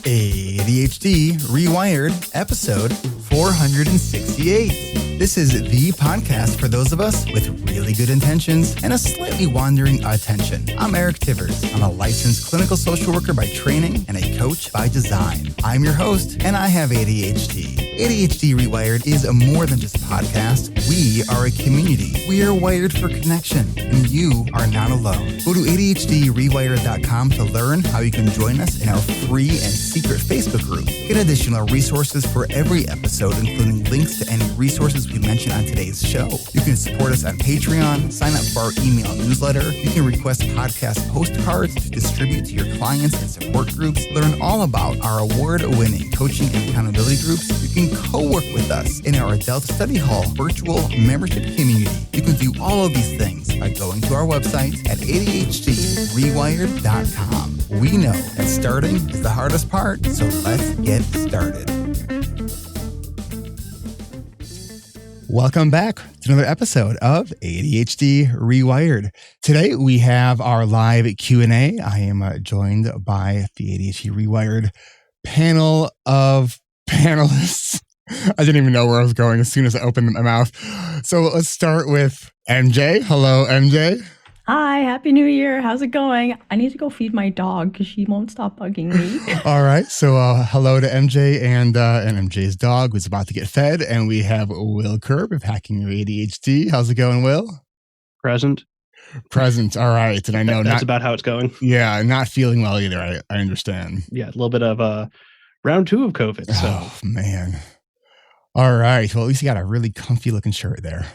ADHD Rewired, episode 468. This is the podcast for those of us with really good intentions and a slightly wandering attention. I'm Eric Tivers. I'm a licensed clinical social worker by training and a coach by design. I'm your host, and I have ADHD. ADHD Rewired is more than just a podcast. We are a community. We are wired for connection, and you are not alone. Go to ADHDrewired.com to learn how you can join us in our free and secret Facebook group. Get additional resources for every episode, including links to any resources we mention on today's show. You can support us on Patreon, sign up for our email newsletter. You can request podcast postcards to distribute to your clients and support groups. Learn all about our award-winning coaching and accountability groups. You can co-work with us in our Adult Study Hall virtual membership community. You can do all of these things by going to our website at ADHDrewired.com. We know that starting is the hardest part, so let's get started. Welcome back to another episode of ADHD Rewired. Today we have our live Q&A. I am joined by the ADHD Rewired panel of panelists. I didn't even know where I was going as soon as I opened my mouth. So let's start with MJ. Hello, MJ. Hi, Happy New Year. How's it going? I need to go feed my dog because she won't stop bugging me. All right. So hello to MJ and MJ's dog who's about to get fed. And we have Will Kerb of Hacking Your ADHD. How's it going, Will? Present. All right. And I know that's about how it's going. Yeah, not feeling well either. I understand. Yeah, a little bit of round 2 of COVID. So. Oh, man. All right. Well, at least you got a really comfy looking shirt there.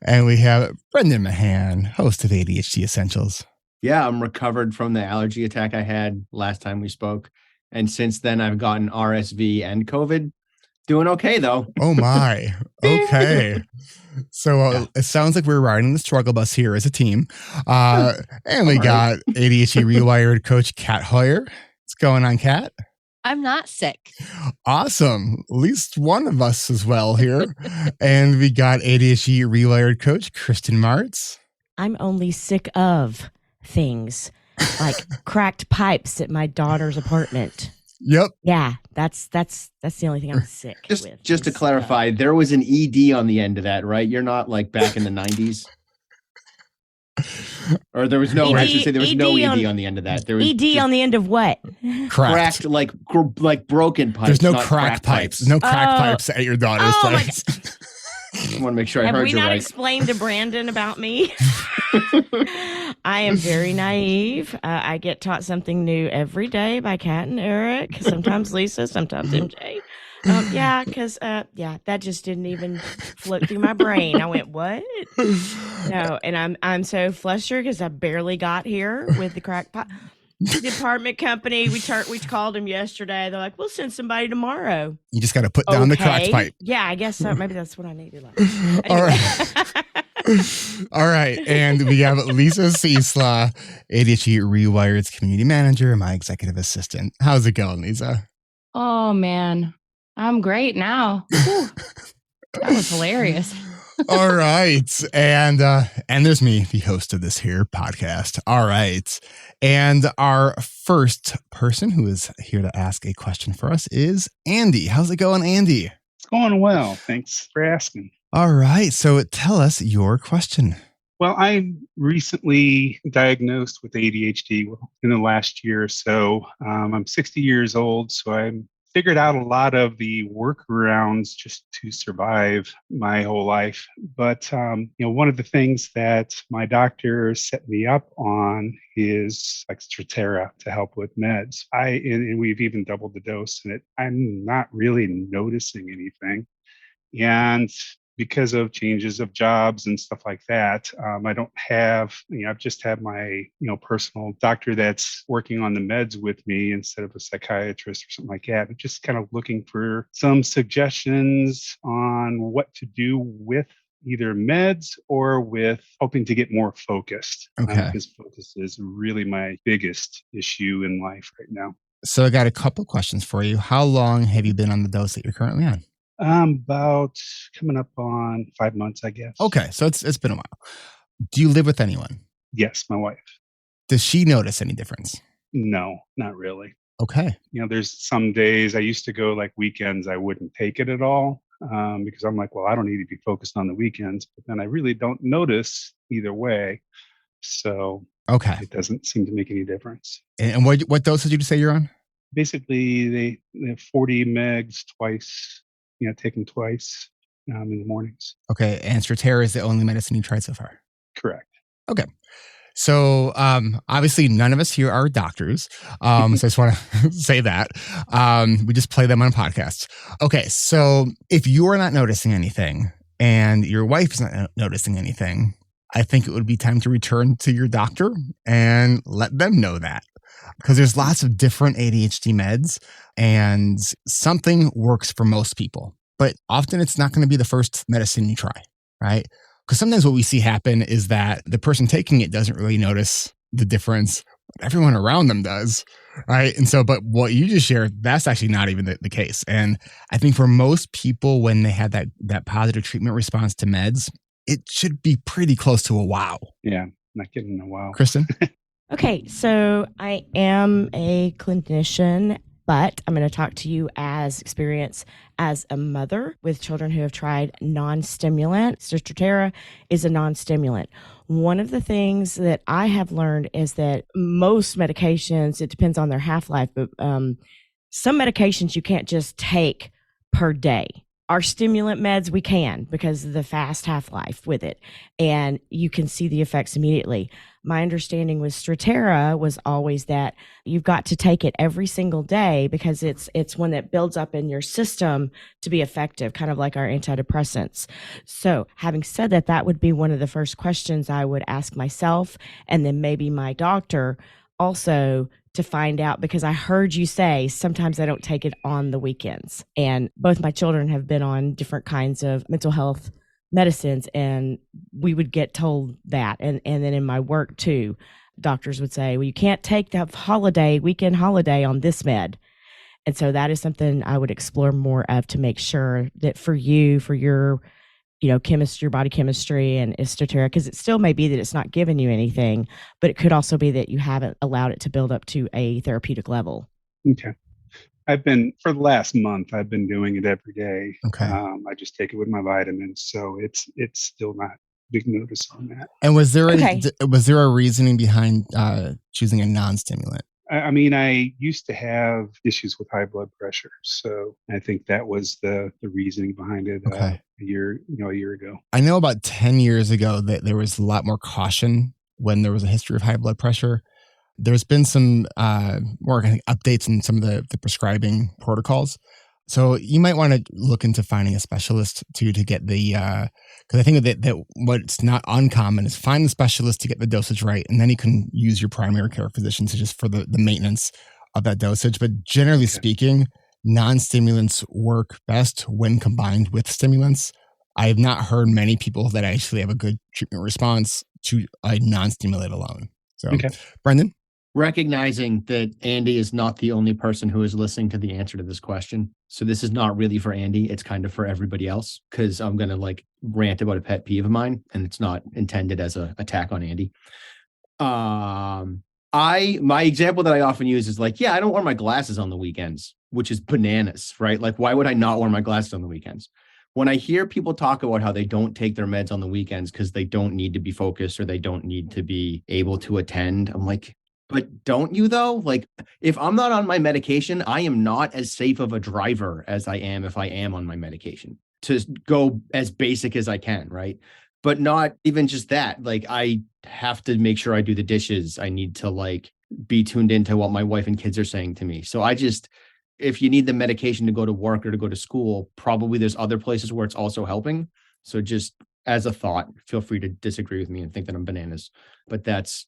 And we have Brendan Mahan, host of ADHD Essentials. Yeah, I'm recovered from the allergy attack I had last time we spoke. And since then, I've gotten RSV and COVID. Doing okay, though. Oh, my. Okay. So It sounds like we're riding the struggle bus here as a team. And we got ADHD Rewired coach Kat Hoyer. What's going on, Kat? I'm not sick. Awesome. At least one of us as well here. And we got ADHD Rewired coach Kristin Martz. I'm only sick of things like cracked pipes at my daughter's apartment. Yep. Yeah, that's the only thing I'm sick with. Just to clarify, there was an ED on the end of that, right? You're not like back in the 90s. Or there was no, I should say there was no ED on the end of that. There was ED on the end of what? Cracked like broken pipes. There's no crack pipes. No crack pipes at your daughter's place. I want to make sure I heard you right. Have we not explained to Brandon about me? I am very naive. I get taught something new every day by Kat and Eric. Sometimes Lisa, sometimes MJ. Because that just didn't even float through my brain. I went, what? No, and I'm so flustered because I barely got here with the crack pipe. The apartment company, we called them yesterday. They're like, we'll send somebody tomorrow. You just got to put down the cracked pipe. Yeah, I guess so. Maybe that's what I needed. Anyway. All right. All right. And we have Lisa Ciesla, ADHD Rewired's community manager, my executive assistant. How's it going, Lisa? Oh, man. I'm great now. That was hilarious. All right. And there's me, the host of this here podcast. All right. And our first person who is here to ask a question for us is Andy. How's it going, Andy? It's going well. Thanks for asking. All right. So tell us your question. Well, I recently diagnosed with ADHD in the last year or so. I'm 60 years old, so I figured out a lot of the workarounds just to survive my whole life. But, one of the things that my doctor set me up on is like Strattera to help with meds. And we've even doubled the dose in it. I'm not really noticing anything. And because of changes of jobs and stuff like that, I don't have, I've just had my, personal doctor that's working on the meds with me instead of a psychiatrist or something like that. I'm just kind of looking for some suggestions on what to do with either meds or with hoping to get more focused. Okay. Because focus is really my biggest issue in life right now. So I got a couple questions for you. How long have you been on the dose that you're currently on? About coming up on 5 months, I guess. Okay, so it's been a while. Do you live with anyone? Yes, my wife. Does she notice any difference? No, not really. Okay. There's some days I used to go like weekends, I wouldn't take it at all because I'm like, well, I don't need to be focused on the weekends, but then I really don't notice either way. So Okay. it doesn't seem to make any difference. And what dosage did you say you're on? Basically, they have 40 megs twice, taken twice in the mornings. Okay. And Strattera is the only medicine you tried so far? Correct. Okay. So obviously none of us here are doctors. So I just want to say that. We just play them on podcasts. Okay. So if you're not noticing anything and your wife is not noticing anything, I think it would be time to return to your doctor and let them know that. Because there's lots of different ADHD meds and something works for most people. But often it's not going to be the first medicine you try, right? Because sometimes what we see happen is that the person taking it doesn't really notice the difference, but everyone around them does, right? And so, but what you just shared, that's actually not even the case. And I think for most people, when they have that positive treatment response to meds, it should be pretty close to a wow. Yeah, not getting a wow. Kristin? Okay, so I am a clinician, but I'm going to talk to you as experience as a mother with children who have tried non-stimulant. Strattera is a non-stimulant. One of the things that I have learned is that most medications, it depends on their half-life, but some medications you can't just take per day. Our stimulant meds, we can because of the fast half-life with it, and you can see the effects immediately. My understanding with Strattera was always that you've got to take it every single day because it's one that builds up in your system to be effective, kind of like our antidepressants. So having said that, that would be one of the first questions I would ask myself, and then maybe my doctor also, to find out, because I heard you say sometimes I don't take it on the weekends. And both my children have been on different kinds of mental health medicines, and we would get told that. And then in my work too, doctors would say, well, you can't take the weekend holiday on this med. And so that is something I would explore more of to make sure that for you, for your chemistry, your body chemistry and Strattera, because it still may be that it's not giving you anything, but it could also be that you haven't allowed it to build up to a therapeutic level. Okay. For the last month, I've been doing it every day. Okay. I just take it with my vitamins. So it's still not big notice on that. And was there a reasoning behind choosing a non-stimulant? I used to have issues with high blood pressure. So I think that was the reasoning behind it a year ago. I know about 10 years ago that there was a lot more caution when there was a history of high blood pressure. There's been some more updates in some of the prescribing protocols. So you might want to look into finding a specialist to get the, because I think that what's not uncommon is find the specialist to get the dosage right, and then you can use your primary care physician to just for the maintenance of that dosage. But generally speaking, non-stimulants work best when combined with stimulants. I have not heard many people that actually have a good treatment response to a non-stimulant alone. So, Brendan? Recognizing that Andy is not the only person who is listening to the answer to this question. So this is not really for Andy. It's kind of for everybody else, because I'm going to rant about a pet peeve of mine, and it's not intended as an attack on Andy. My example that I often use is I don't wear my glasses on the weekends, which is bananas, right? Why would I not wear my glasses on the weekends? When I hear people talk about how they don't take their meds on the weekends because they don't need to be focused or they don't need to be able to attend, I'm like, but don't you though? If I'm not on my medication, I am not as safe of a driver as I am if I am on my medication, to go as basic as I can, right? But not even just that. I have to make sure I do the dishes. I need to be tuned into what my wife and kids are saying to me. So if you need the medication to go to work or to go to school, probably there's other places where it's also helping. So just as a thought, feel free to disagree with me and think that I'm bananas, but that's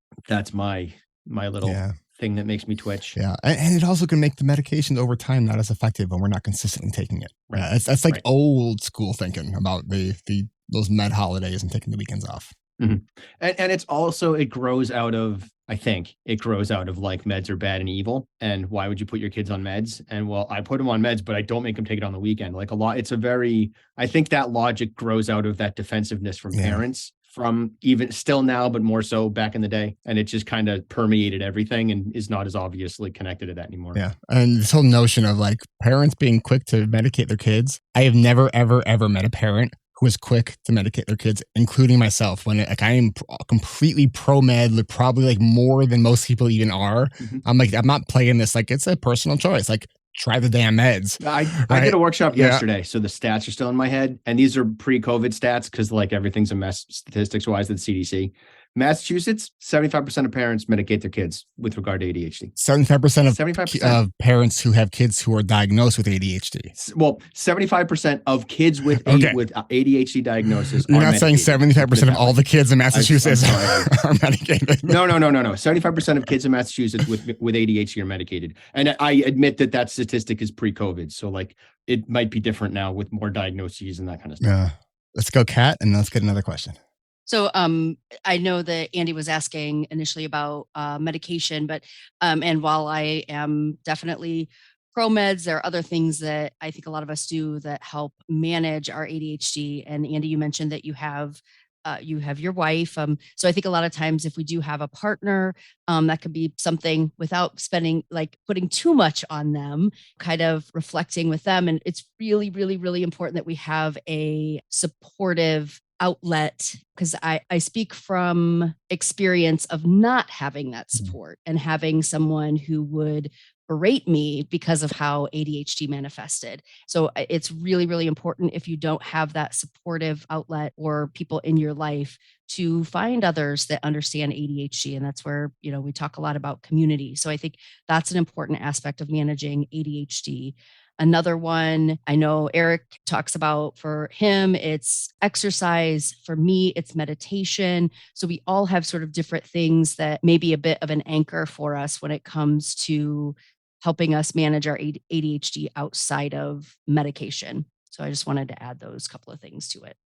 my little thing that makes me twitch. Yeah. And it also can make the medication over time not as effective when we're not consistently taking it. Right. That's old school thinking about those med holidays and taking the weekends off. Mm-hmm. And it's also, it grows out of meds are bad and evil. And why would you put your kids on meds? And well, I put them on meds, but I don't make them take it on the weekend. I think that logic grows out of that defensiveness from parents from even still now, but more so back in the day. And it just kind of permeated everything and is not as obviously connected to that anymore. Yeah. And this whole notion of like parents being quick to medicate their kids. I have never, ever, ever met a parent who was quick to medicate their kids, including myself. When I am completely pro-med, probably like more than most people even are. Mhm. I'm not playing this like it's a personal choice. Like, try the damn meds. I did a workshop yesterday, so the stats are still in my head. And these are pre-COVID stats because like everything's a mess statistics-wise at the CDC. Massachusetts, 75% of parents medicate their kids with regard to ADHD. 75% of 75%. Of parents who have kids who are diagnosed with ADHD. Well, 75% of kids with with ADHD diagnosis. You're are not saying medicated. 75% of all the kids in Massachusetts I'm are medicated. No. 75% of kids in Massachusetts with ADHD are medicated. And I admit that statistic is pre-COVID. So like it might be different now with more diagnoses and that kind of stuff. Yeah. Let's go, Kat, and let's get another question. So I know that Andy was asking initially about medication, but and while I am definitely pro meds, there are other things that I think a lot of us do that help manage our ADHD. And Andy, you mentioned that you have your wife. So I think a lot of times if we do have a partner, that could be something without putting too much on them, kind of reflecting with them. And it's really, really, really important that we have a supportive outlet, because I speak from experience of not having that support and having someone who would berate me because of how ADHD manifested. So it's really, really important if you don't have that supportive outlet or people in your life to find others that understand ADHD. And that's where, we talk a lot about community. So I think that's an important aspect of managing ADHD. Another one I know Eric talks about, for him, it's exercise. For me, it's meditation. So we all have sort of different things that may be a bit of an anchor for us when it comes to helping us manage our ADHD outside of medication. So I just wanted to add those couple of things to it.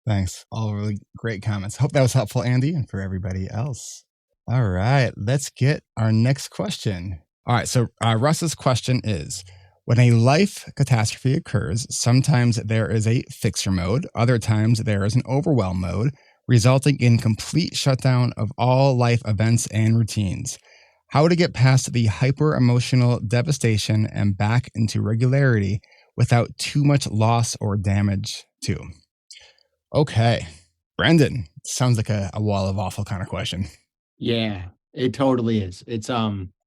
Thanks. All really great comments. Hope that was helpful, Andy, and for everybody else. All right, let's get our next question. All right, so Russ's question is, when a life catastrophe occurs, sometimes there is a fixer mode, other times there is an overwhelm mode, resulting in complete shutdown of all life events and routines. How to get past the hyper-emotional devastation and back into regularity without too much loss or damage too. Okay, Brendan, sounds like a wall of awful kind of question. Yeah, it totally is. It's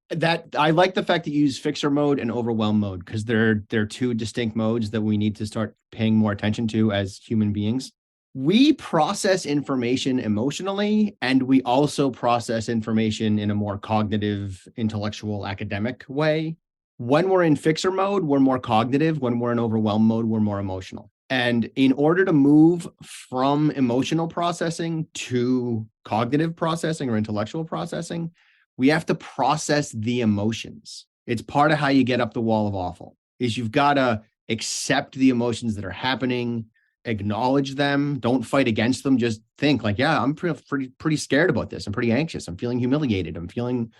that I like the fact that you use fixer mode and overwhelm mode, because they're two distinct modes that we need to start paying more attention to as human beings. We process information emotionally, and we also process information in a more cognitive, intellectual, academic way. When we're in fixer mode, we're more cognitive. When we're in overwhelm mode, we're more emotional. And in order to move from emotional processing to cognitive processing or intellectual processing, we have to process the emotions. It's part of how you get up the wall of awful, is you've got to accept the emotions that are happening, acknowledge them, don't fight against them. Just think like, yeah, I'm pretty scared about this. I'm pretty anxious. I'm feeling humiliated. I'm feeling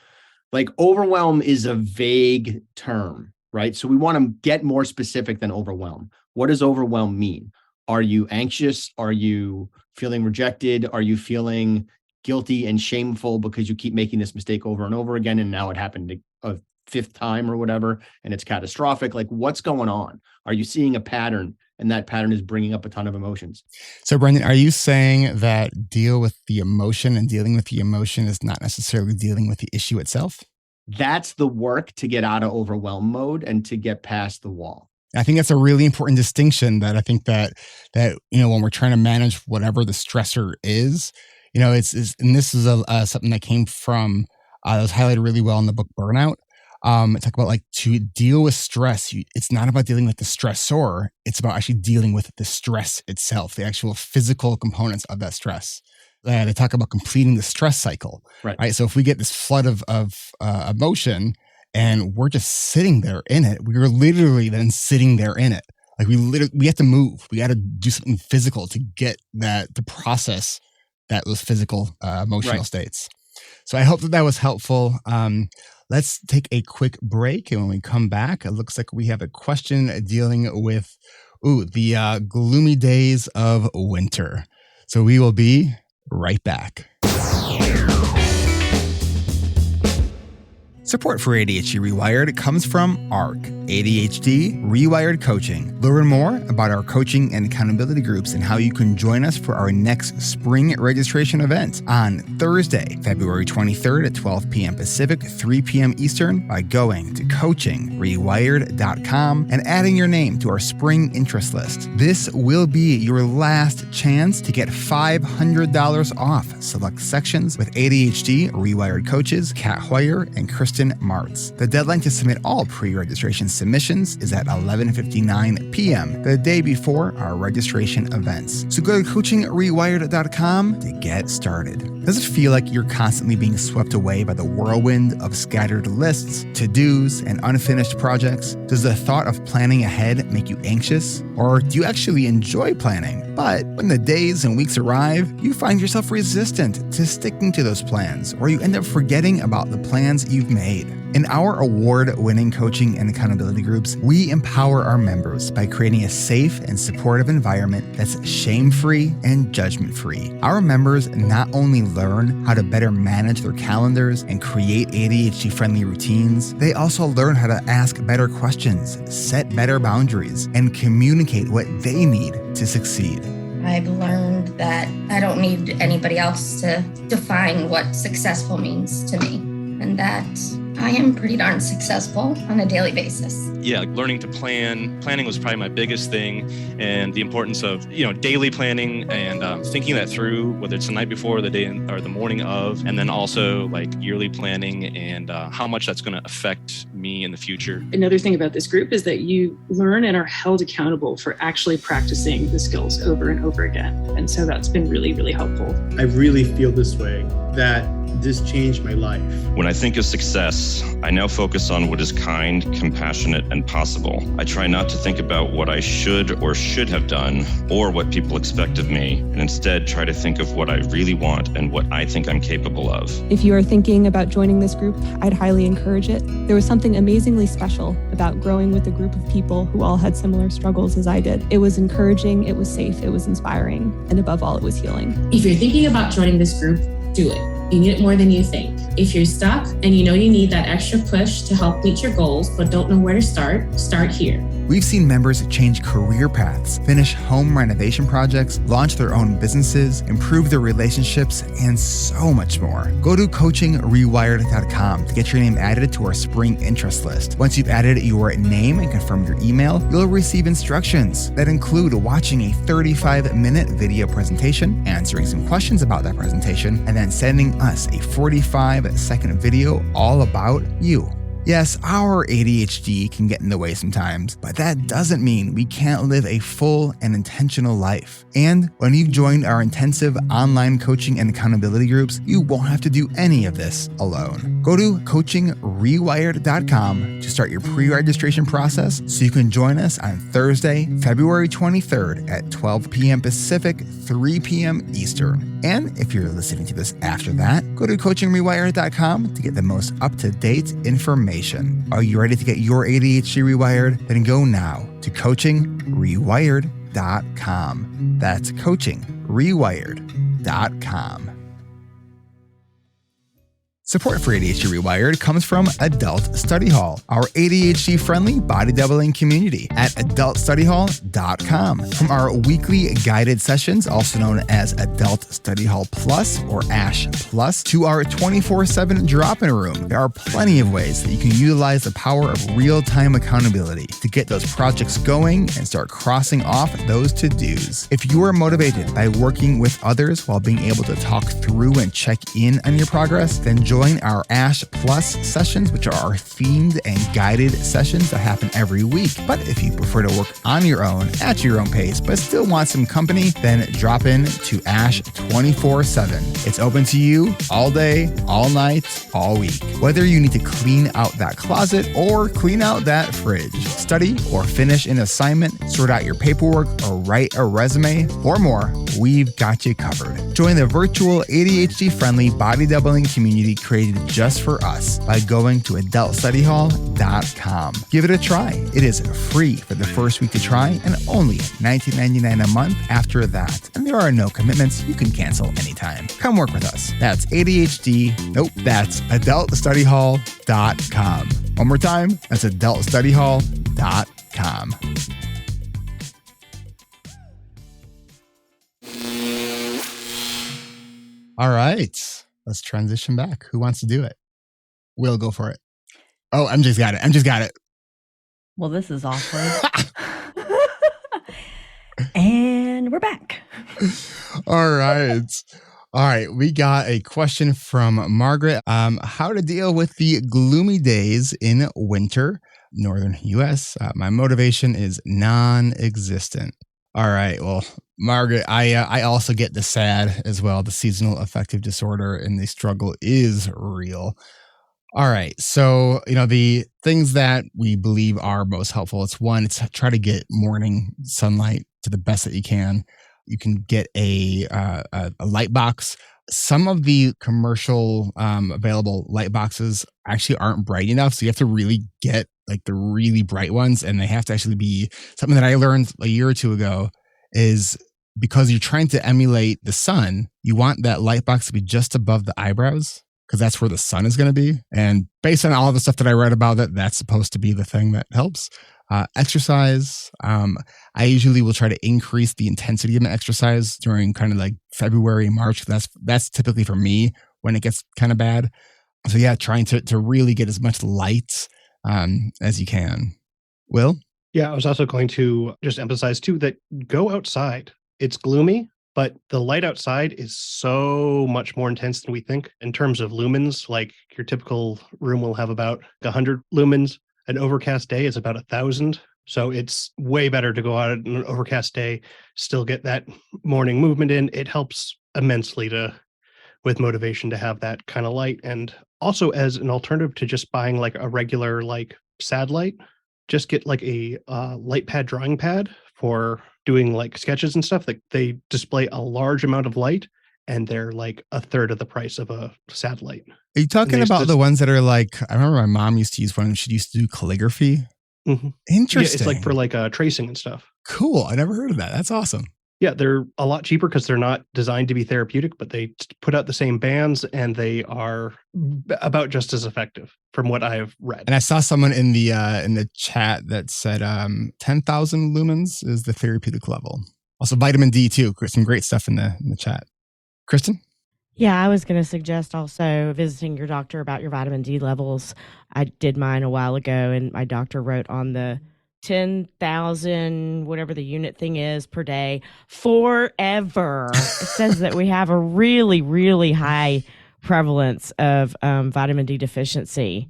like overwhelm is a vague term, right? So we want to get more specific than overwhelm. What does overwhelm mean? Are you anxious? Are you feeling rejected? Are you feeling guilty and shameful because you keep making this mistake over and over again, and now it happened a fifth time or whatever, and it's catastrophic? Like, what's going on? Are you seeing a pattern, and that pattern is bringing up a ton of emotions? So, Brendan, are you saying that deal with the emotion and dealing with the emotion is not necessarily dealing with the issue itself? That's the work to get out of overwhelm mode and to get past the wall. I think that's a really important distinction that I think that when we're trying to manage whatever the stressor is, it's and this is something that came from that was highlighted really well in the book Burnout. Talk about like to deal with stress. It's not about dealing with the stressor. It's about actually dealing with the stress itself, the actual physical components of that stress. They talk about completing the stress cycle, right? So if we get this flood of emotion and we're just sitting there in it, we're literally then sitting there in it. Like we have to move. We got to do something physical to get that, to process those physical emotional states. So I hope that was helpful. Let's take a quick break. And when we come back, it looks like we have a question dealing with the gloomy days of winter. So we will be right back. Support for ADHD Rewired comes from ARC, ADHD Rewired Coaching. Learn more about our coaching and accountability groups and how you can join us for our next spring registration event on Thursday, February 23rd at 12 p.m. Pacific, 3 p.m. Eastern by going to coachingrewired.com and adding your name to our spring interest list. This will be your last chance to get $500 off select sections with ADHD Rewired coaches Kat Hoyer and Kristin Martz. The deadline to submit all pre-registration submissions is at 11:59 p.m., the day before our registration events. So go to coachingrewired.com to get started. Does it feel like you're constantly being swept away by the whirlwind of scattered lists, to-dos, and unfinished projects? Does the thought of planning ahead make you anxious? Or do you actually enjoy planning? But when the days and weeks arrive, you find yourself resistant to sticking to those plans, or you end up forgetting about the plans you've made. In our award-winning coaching and accountability groups, we empower our members by creating a safe and supportive environment that's shame-free and judgment-free. Our members not only learn how to better manage their calendars and create ADHD-friendly routines, they also learn how to ask better questions, set better boundaries, and communicate what they need to succeed. I've learned that I don't need anybody else to define what successful means to me, and that I am pretty darn successful on a daily basis. Yeah, learning to plan. Planning was probably my biggest thing, and the importance of, daily planning and thinking that through, whether it's the night before, the day or the morning of, and then also like yearly planning and how much that's going to affect me in the future. Another thing about this group is that you learn and are held accountable for actually practicing the skills over and over again. And so that's been really, really helpful. I really feel this way, that this changed my life. When I think of success, I now focus on what is kind, compassionate, and possible. I try not to think about what I should or should have done or what people expect of me, and instead try to think of what I really want and what I think I'm capable of. If you are thinking about joining this group, I'd highly encourage it. There was something amazingly special about growing with a group of people who all had similar struggles as I did. It was encouraging, it was safe, it was inspiring, and above all, it was healing. If you're thinking about joining this group, do it. You need it more than you think. If you're stuck and you know you need that extra push to help reach your goals but don't know where to start here. We've seen members change career paths, finish home renovation projects, launch their own businesses, improve their relationships, and so much more. Go to coachingrewired.com to get your name added to our spring interest list. Once you've added your name and confirmed your email, you'll receive instructions that include watching a 35-minute video presentation, answering some questions about that presentation, and then sending us a 45-second video all about you. Yes, our ADHD can get in the way sometimes, but that doesn't mean we can't live a full and intentional life. And when you've joined our intensive online coaching and accountability groups, you won't have to do any of this alone. Go to coachingrewired.com to start your pre-registration process so you can join us on Thursday, February 23rd at 12 p.m. Pacific, 3 p.m. Eastern. And if you're listening to this after that, go to coachingrewired.com to get the most up-to-date information. Are you ready to get your ADHD rewired? Then go now to coachingrewired.com. That's coachingrewired.com. Support for ADHD Rewired comes from Adult Study Hall, our ADHD-friendly body doubling community at adultstudyhall.com. From our weekly guided sessions, also known as Adult Study Hall Plus or ASH Plus, to our 24/7 drop-in room, there are plenty of ways that you can utilize the power of real-time accountability to get those projects going and start crossing off those to-dos. If you are motivated by working with others while being able to talk through and check in on your progress, then join our ASH Plus sessions, which are our themed and guided sessions that happen every week. But if you prefer to work on your own, at your own pace, but still want some company, then drop in to ASH 24/7. It's open to you all day, all night, all week. Whether you need to clean out that closet or clean out that fridge, study or finish an assignment, sort out your paperwork, or write a resume, or more, we've got you covered. Join the virtual ADHD-friendly body doubling community created just for us by going to adultstudyhall.com. Give it a try. It is free for the first week to try and only $19.99 a month after that. And there are no commitments. You can cancel anytime. Come work with us. That's that's adultstudyhall.com. One more time, that's adultstudyhall.com. All right, let's transition back. Who wants to do it? We'll go for it. Oh, MJ's got it. Well, this is awkward. And we're back. All right. We got a question from Margaret. How to deal with the gloomy days in winter, northern U.S. My motivation is non-existent. All right. Well, Margaret, I also get the SAD as well. The seasonal affective disorder, and the struggle is real. All right. So, the things that we believe are most helpful, it's try to get morning sunlight to the best that you can. You can get a light box. Some of the commercial available light boxes actually aren't bright enough. So you have to really get like the really bright ones. And they have to actually be something that I learned a year or two ago is because you're trying to emulate the sun, you want that light box to be just above the eyebrows because that's where the sun is going to be. And based on all the stuff that I read about it, that's supposed to be the thing that helps. Exercise. I usually will try to increase the intensity of my exercise during kind of like February, March. That's typically for me when it gets kind of bad. So yeah, trying to really get as much light as you can. Will? Yeah, I was also going to just emphasize too that go outside. It's gloomy, but the light outside is so much more intense than we think in terms of lumens. Like your typical room will have about 100 lumens. An overcast day is about 1,000. So it's way better to go out on an overcast day, still get that morning movement in. It helps immensely with motivation to have that kind of light. And also as an alternative to just buying like a regular like SAD light, just get like a light pad drawing pad for doing like sketches and stuff. Like they display a large amount of light and they're like a third of the price of a SAD light. Are you talking about the ones that are like, I remember my mom used to use one. She used to do calligraphy. Mm-hmm. Interesting. Yeah, it's like for like tracing and stuff. Cool. I never heard of that. That's awesome. Yeah, they're a lot cheaper because they're not designed to be therapeutic, but they put out the same bands and they are about just as effective from what I've read. And I saw someone in the chat that said 10,000 lumens is the therapeutic level. Also vitamin D too. Some great stuff in the chat. Kristin? Yeah, I was going to suggest also visiting your doctor about your vitamin D levels. I did mine a while ago, and my doctor wrote on the 10,000, whatever the unit thing is per day, forever. It says that we have a really, really high prevalence of vitamin D deficiency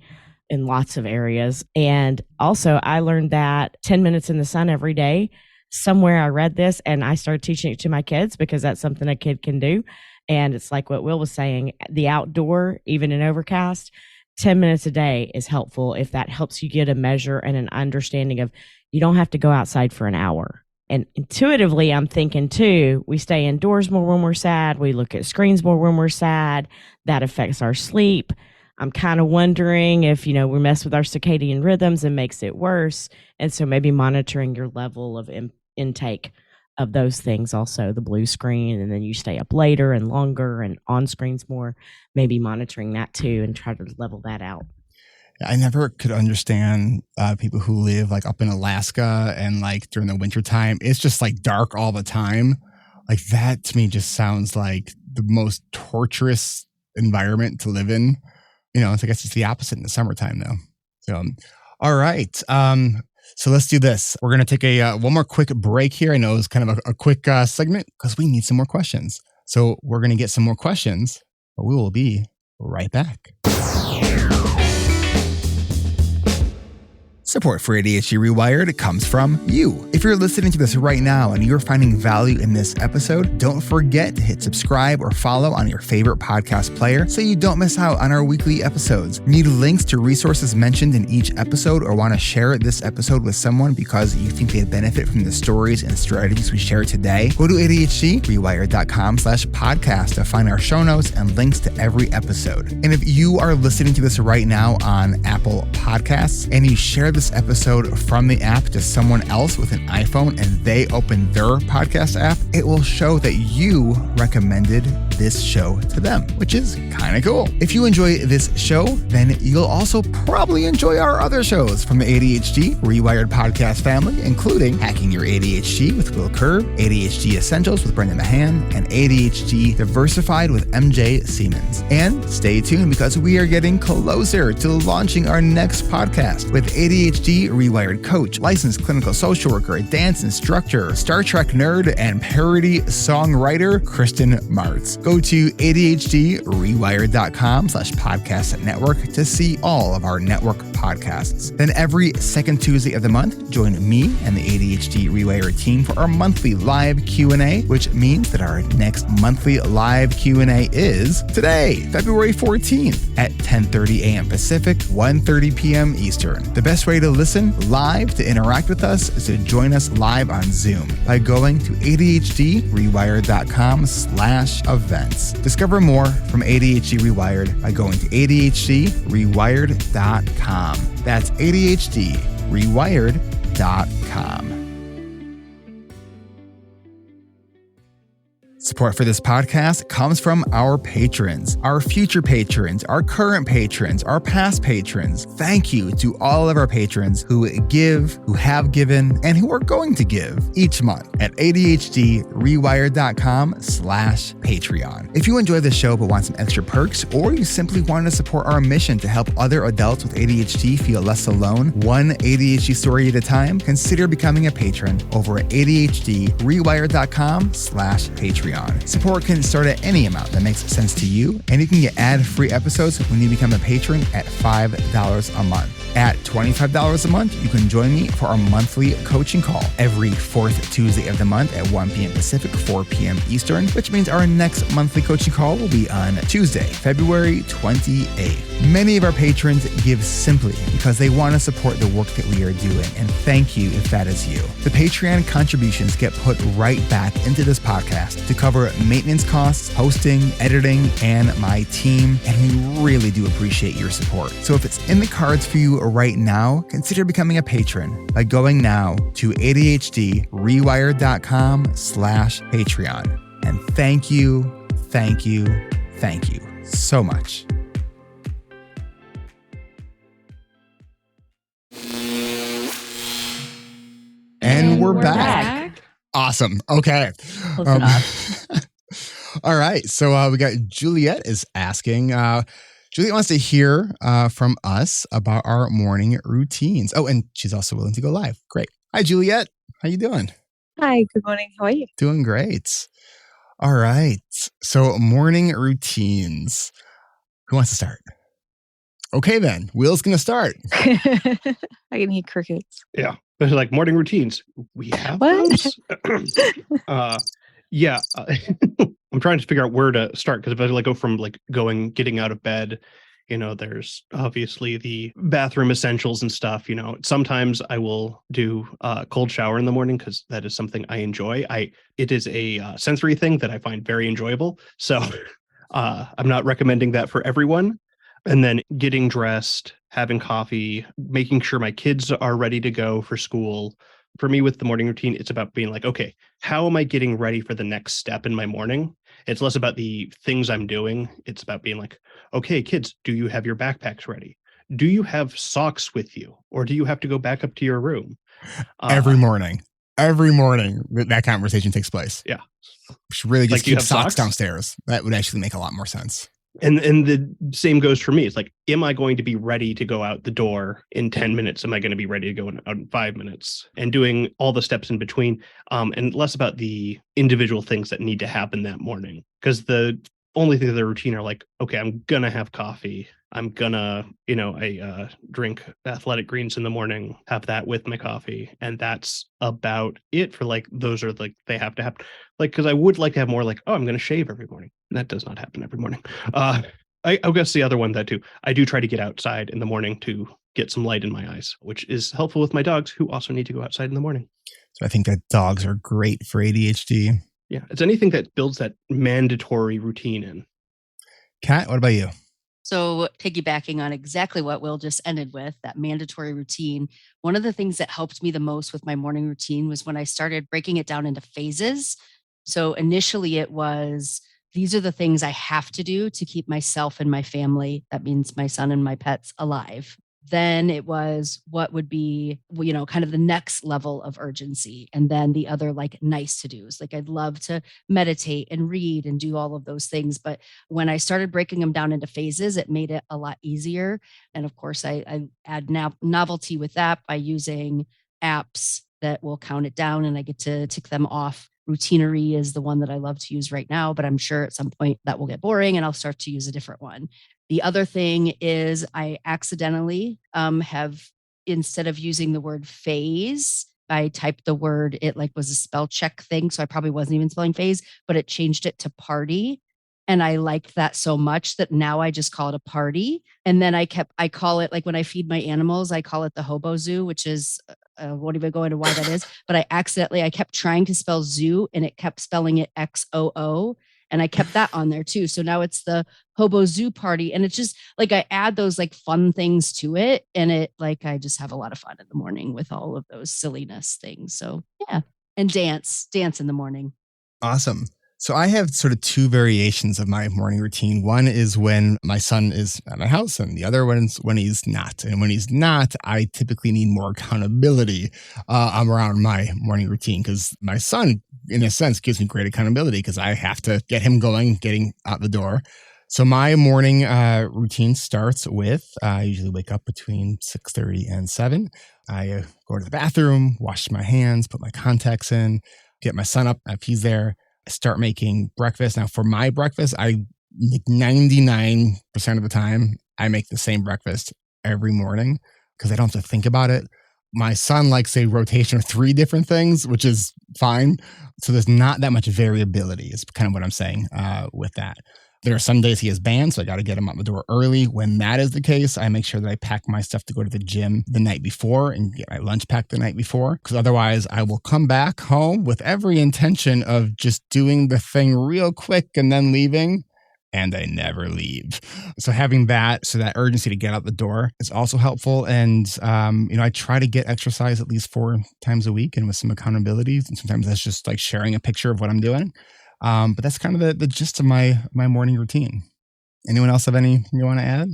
in lots of areas. And also, I learned that 10 minutes in the sun every day. Somewhere I read this, and I started teaching it to my kids because that's something a kid can do. And it's like what Will was saying, the outdoor, even in overcast, 10 minutes a day is helpful if that helps you get a measure and an understanding of you don't have to go outside for an hour. And intuitively, I'm thinking too, we stay indoors more when we're sad. We look at screens more when we're sad. That affects our sleep. I'm kind of wondering if, we mess with our circadian rhythms and makes it worse. And so maybe monitoring your level of intake of those things, also the blue screen, and then you stay up later and longer and on screens more, maybe monitoring that too and try to level that out. I never could understand people who live like up in Alaska and like during the wintertime, it's just like dark all the time. Like that to me just sounds like the most torturous environment to live in. I guess it's the opposite in the summertime though. So, all right. So let's do this. We're going to take one more quick break here. I know it's kind of a quick segment because we need some more questions. So we're going to get some more questions, but we will be right back. Support for ADHD Rewired comes from you. If you're listening to this right now and you're finding value in this episode, don't forget to hit subscribe or follow on your favorite podcast player so you don't miss out on our weekly episodes. Need links to resources mentioned in each episode or want to share this episode with someone because you think they'd benefit from the stories and strategies we share today? Go to ADHDrewired.com/podcast to find our show notes and links to every episode. And if you are listening to this right now on Apple Podcasts and you share this episode from the app to someone else with an iPhone and they open their podcast app, it will show that you recommended this show to them, which is kind of cool. If you enjoy this show, then you'll also probably enjoy our other shows from the ADHD Rewired podcast family, including Hacking Your ADHD with Will Kerr, ADHD Essentials with Brendan Mahan, and ADHD Diversified with MJ Siemens. And stay tuned because we are getting closer to launching our next podcast with ADHD Rewired coach, licensed clinical social worker, dance instructor, Star Trek nerd, and parody songwriter Kristin Martz. Go to ADHDrewired.com/podcast network to see all of our network podcasts. Then every second Tuesday of the month, join me and the ADHD Rewired team for our monthly live Q&A, which means that our next monthly live Q&A is today, February 14th at 10:30 a.m. Pacific, 1:30 p.m. Eastern. The best way to listen live to interact with us is to join us live on Zoom by going to ADHDrewired.com/events. Discover more from ADHD Rewired by going to ADHDrewired.com. That's ADHDrewired.com. Support for this podcast comes from our patrons, our future patrons, our current patrons, our past patrons. Thank you to all of our patrons who give, who have given, and who are going to give each month at ADHDrewired.com/Patreon. If you enjoy the show but want some extra perks, or you simply want to support our mission to help other adults with ADHD feel less alone, one ADHD story at a time, consider becoming a patron over at ADHDrewired.com/Patreon. Support can start at any amount that makes sense to you, and you can get ad-free episodes when you become a patron at $5 a month. At $25 a month, you can join me for our monthly coaching call every fourth Tuesday of the month at 1 p.m. Pacific, 4 p.m. Eastern, which means our next monthly coaching call will be on Tuesday, February 28th. Many of our patrons give simply because they want to support the work that we are doing, and thank you if that is you. The Patreon contributions get put right back into this podcast to cover maintenance costs, hosting, editing, and my team, and we really do appreciate your support. So if it's in the cards for you right now, consider becoming a patron by going now to ADHDrewired.com/Patreon. And thank you so much. And we're back. Awesome. Okay. All right. So we got Juliet is asking, Juliet wants to hear from us about our morning routines. Oh, and she's also willing to go live. Great. Hi, Juliet. How you doing? Hi, good morning. How are you? Doing great. All right. So morning routines. Who wants to start? Okay, then. Will's going to start. I can hear crickets. Yeah. There's like morning routines. We have those? Yeah. I'm trying to figure out where to start because if I like go from like getting out of bed, there's obviously the bathroom essentials and stuff. Sometimes I will do a cold shower in the morning because that is something I enjoy. It is a sensory thing that I find very enjoyable. So I'm not recommending that for everyone. And then getting dressed, having coffee, making sure my kids are ready to go for school. For me, with the morning routine, it's about being like, okay, how am I getting ready for the next step in my morning? It's less about the things I'm doing. It's about being like, okay, kids, do you have your backpacks ready? Do you have socks with you? Or do you have to go back up to your room? Every morning that conversation takes place. Yeah. We should really just keep socks downstairs. That would actually make a lot more sense. And the same goes for me. It's like, am I going to be ready to go out the door in 10 minutes? Am I going to be ready to go out in 5 minutes? And doing all the steps in between, and less about the individual things that need to happen that morning. Because the only thing of the routine are like, okay, I'm going to have coffee. I'm gonna, I drink athletic greens in the morning, have that with my coffee, and that's about it for like, those are like, they have to happen. Like, because I would like to have more like, oh, I'm gonna shave every morning. And that does not happen every morning. I guess the other one that too, I do try to get outside in the morning to get some light in my eyes, which is helpful with my dogs who also need to go outside in the morning. So I think that dogs are great for ADHD. Yeah, it's anything that builds that mandatory routine in. Kat, what about you? So, piggybacking on exactly what Will just ended with, that mandatory routine, one of the things that helped me the most with my morning routine was when I started breaking it down into phases. So, initially, it was these are the things I have to do to keep myself and my family, that means my son and my pets, alive. Then it was what would be, kind of the next level of urgency. And then the other like nice to do's. Like I'd love to meditate and read and do all of those things. But when I started breaking them down into phases, it made it a lot easier. And of course, I add novelty with that by using apps that will count it down and I get to tick them off. Routinery is the one that I love to use right now, but I'm sure at some point that will get boring and I'll start to use a different one. The other thing is I accidentally have, instead of using the word phase, I typed the word, it like was a spell check thing. So I probably wasn't even spelling phase, but it changed it to party. And I liked that so much that now I just call it a party. And then I call it, like when I feed my animals, I call it the hobo zoo, which is, won't even go into why that is. But I kept trying to spell zoo and it kept spelling it XOO. And I kept that on there too. So now it's the Hobo Zoo Party. And it's just like I add those like fun things to it. And I just have a lot of fun in the morning with all of those silliness things. So yeah. And dance in the morning. Awesome. So I have sort of two variations of my morning routine. One is when my son is at my house and the other one is when he's not. And when he's not, I typically need more accountability around my morning routine because my son, in a sense, gives me great accountability because I have to get him going, getting out the door. So my morning routine starts with, I usually wake up between 6:30 and 7. I go to the bathroom, wash my hands, put my contacts in, get my son up if he's there. I start making breakfast. Now, for my breakfast, I like 99% of the time, I make the same breakfast every morning because I don't have to think about it. My son likes a rotation of 3 different things, which is fine. So there's not that much variability is kind of what I'm saying with that. There are some days he has band, so I got to get him out the door early. When that is the case, I make sure that I pack my stuff to go to the gym the night before and get my lunch packed the night before. Because otherwise, I will come back home with every intention of just doing the thing real quick and then leaving. And I never leave. So having that urgency to get out the door is also helpful. And, I try to get exercise at least 4 times a week and with some accountabilities. And sometimes that's just like sharing a picture of what I'm doing. But that's kind of the gist of my morning routine. Anyone else have anything you want to add?